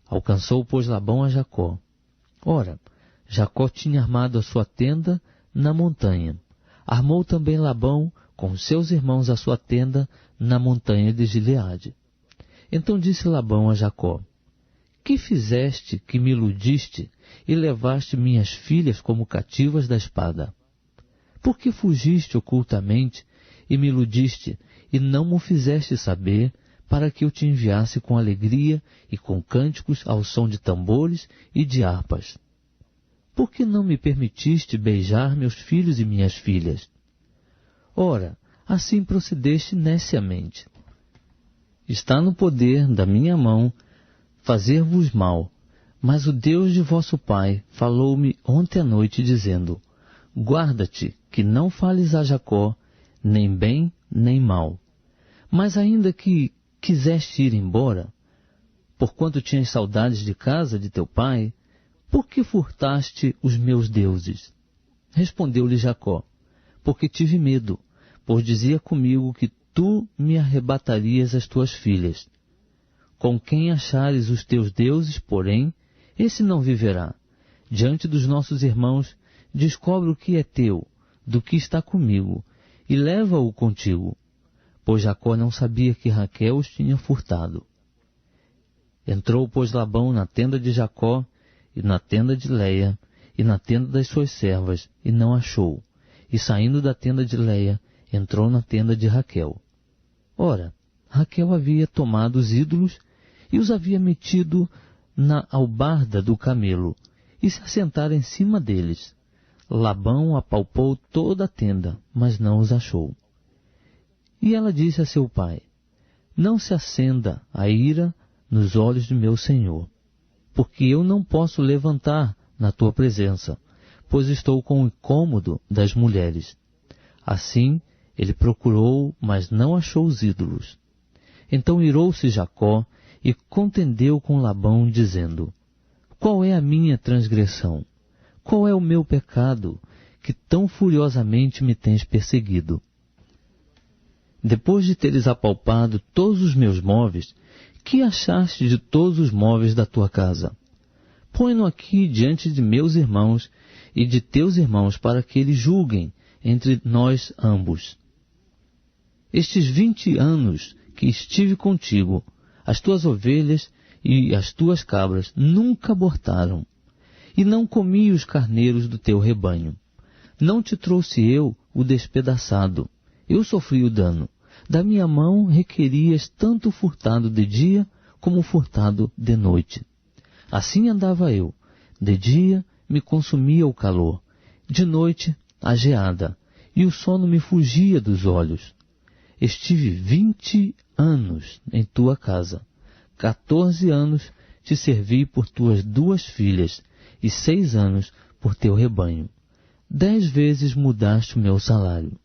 Alcançou, pois, Labão a Jacó. Ora, Jacó tinha armado a sua tenda na montanha. Armou também Labão com seus irmãos a sua tenda na montanha de Gileade. Então disse Labão a Jacó: Que fizeste que me iludiste e levaste minhas filhas como cativas da espada? Por que fugiste ocultamente e me iludiste e não me fizeste saber, para que eu te enviasse com alegria e com cânticos ao som de tambores e de harpas? Por que não me permitiste beijar meus filhos e minhas filhas? Ora, assim procedeste neciamente. Está no poder da minha mão fazer-vos mal, mas o Deus de vosso pai falou-me ontem à noite, dizendo: Guarda-te, que não fales a Jacó, nem bem, nem mal. Mas ainda que quiseste ir embora, porquanto tinhas saudades de casa de teu pai, por que furtaste os meus deuses? Respondeu-lhe Jacó: porque tive medo, pois dizia comigo que tu me arrebatarias as tuas filhas. Com quem achares os teus deuses, porém, esse não viverá. Diante dos nossos irmãos, descobre o que é teu, do que está comigo, e leva-o contigo. Pois Jacó não sabia que Raquel os tinha furtado. Entrou, pois, Labão na tenda de Jacó, e na tenda de Leia, e na tenda das suas servas, e não achou. E saindo da tenda de Leia, entrou na tenda de Raquel. Ora, Raquel havia tomado os ídolos e os havia metido na albarda do camelo, e se assentara em cima deles. Labão apalpou toda a tenda, mas não os achou. E ela disse a seu pai: não se acenda a ira nos olhos de meu senhor, porque eu não posso levantar na tua presença, pois estou com o incômodo das mulheres. Assim ele procurou, mas não achou os ídolos. Então irou-se Jacó e contendeu com Labão, dizendo: qual é a minha transgressão? Qual é o meu pecado, que tão furiosamente me tens perseguido? Depois de teres apalpado todos os meus móveis, que achaste de todos os móveis da tua casa? Põe-no aqui diante de meus irmãos e de teus irmãos, para que eles julguem entre nós ambos. Estes 20 anos que estive contigo, as tuas ovelhas e as tuas cabras nunca abortaram, e não comi os carneiros do teu rebanho. Não te trouxe eu o despedaçado, eu sofri o dano. Da minha mão requerias tanto furtado de dia como furtado de noite. Assim andava eu. De dia me consumia o calor, de noite a geada, e o sono me fugia dos olhos. Estive 20 anos em tua casa. 14 anos te servi por tuas 2 filhas, e 6 anos por teu rebanho. 10 vezes mudaste o meu salário.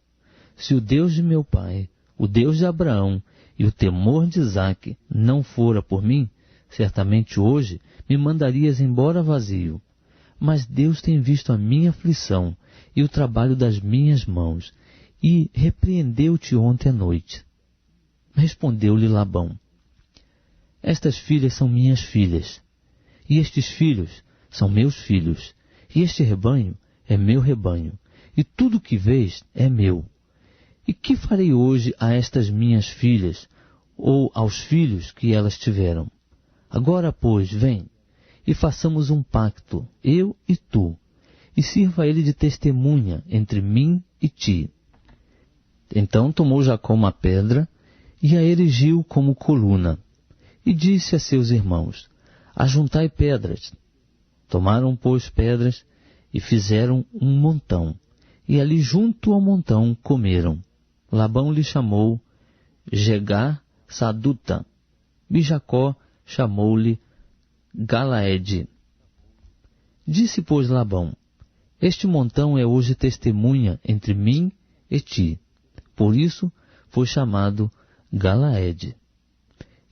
Se o Deus de meu pai, o Deus de Abraão e o temor de Isaque não fora por mim, certamente hoje me mandarias embora vazio. Mas Deus tem visto a minha aflição e o trabalho das minhas mãos, e repreendeu-te ontem à noite. Respondeu-lhe Labão: estas filhas são minhas filhas, e estes filhos são meus filhos, e este rebanho é meu rebanho, e tudo o que vês é meu. E que farei hoje a estas minhas filhas, ou aos filhos que elas tiveram? Agora, pois, vem, e façamos um pacto, eu e tu, e sirva ele de testemunha entre mim e ti. Então tomou Jacó uma pedra, e a erigiu como coluna, e disse a seus irmãos: ajuntai pedras. Tomaram, pois, pedras, e fizeram um montão, e ali junto ao montão comeram. Labão lhe chamou Jegar Saduta, e Jacó chamou-lhe Galaede. Disse, pois, Labão: este montão é hoje testemunha entre mim e ti. Por isso foi chamado Galaede.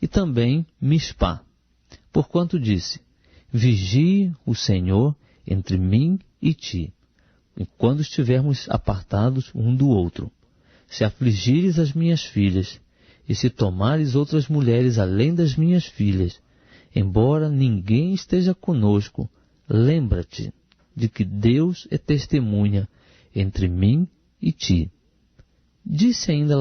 E também Mispá, porquanto disse: vigie o Senhor entre mim e ti, quando estivermos apartados um do outro. Se afligires as minhas filhas, e se tomares outras mulheres além das minhas filhas, embora ninguém esteja conosco, lembra-te de que Deus é testemunha entre mim e ti. Disse ainda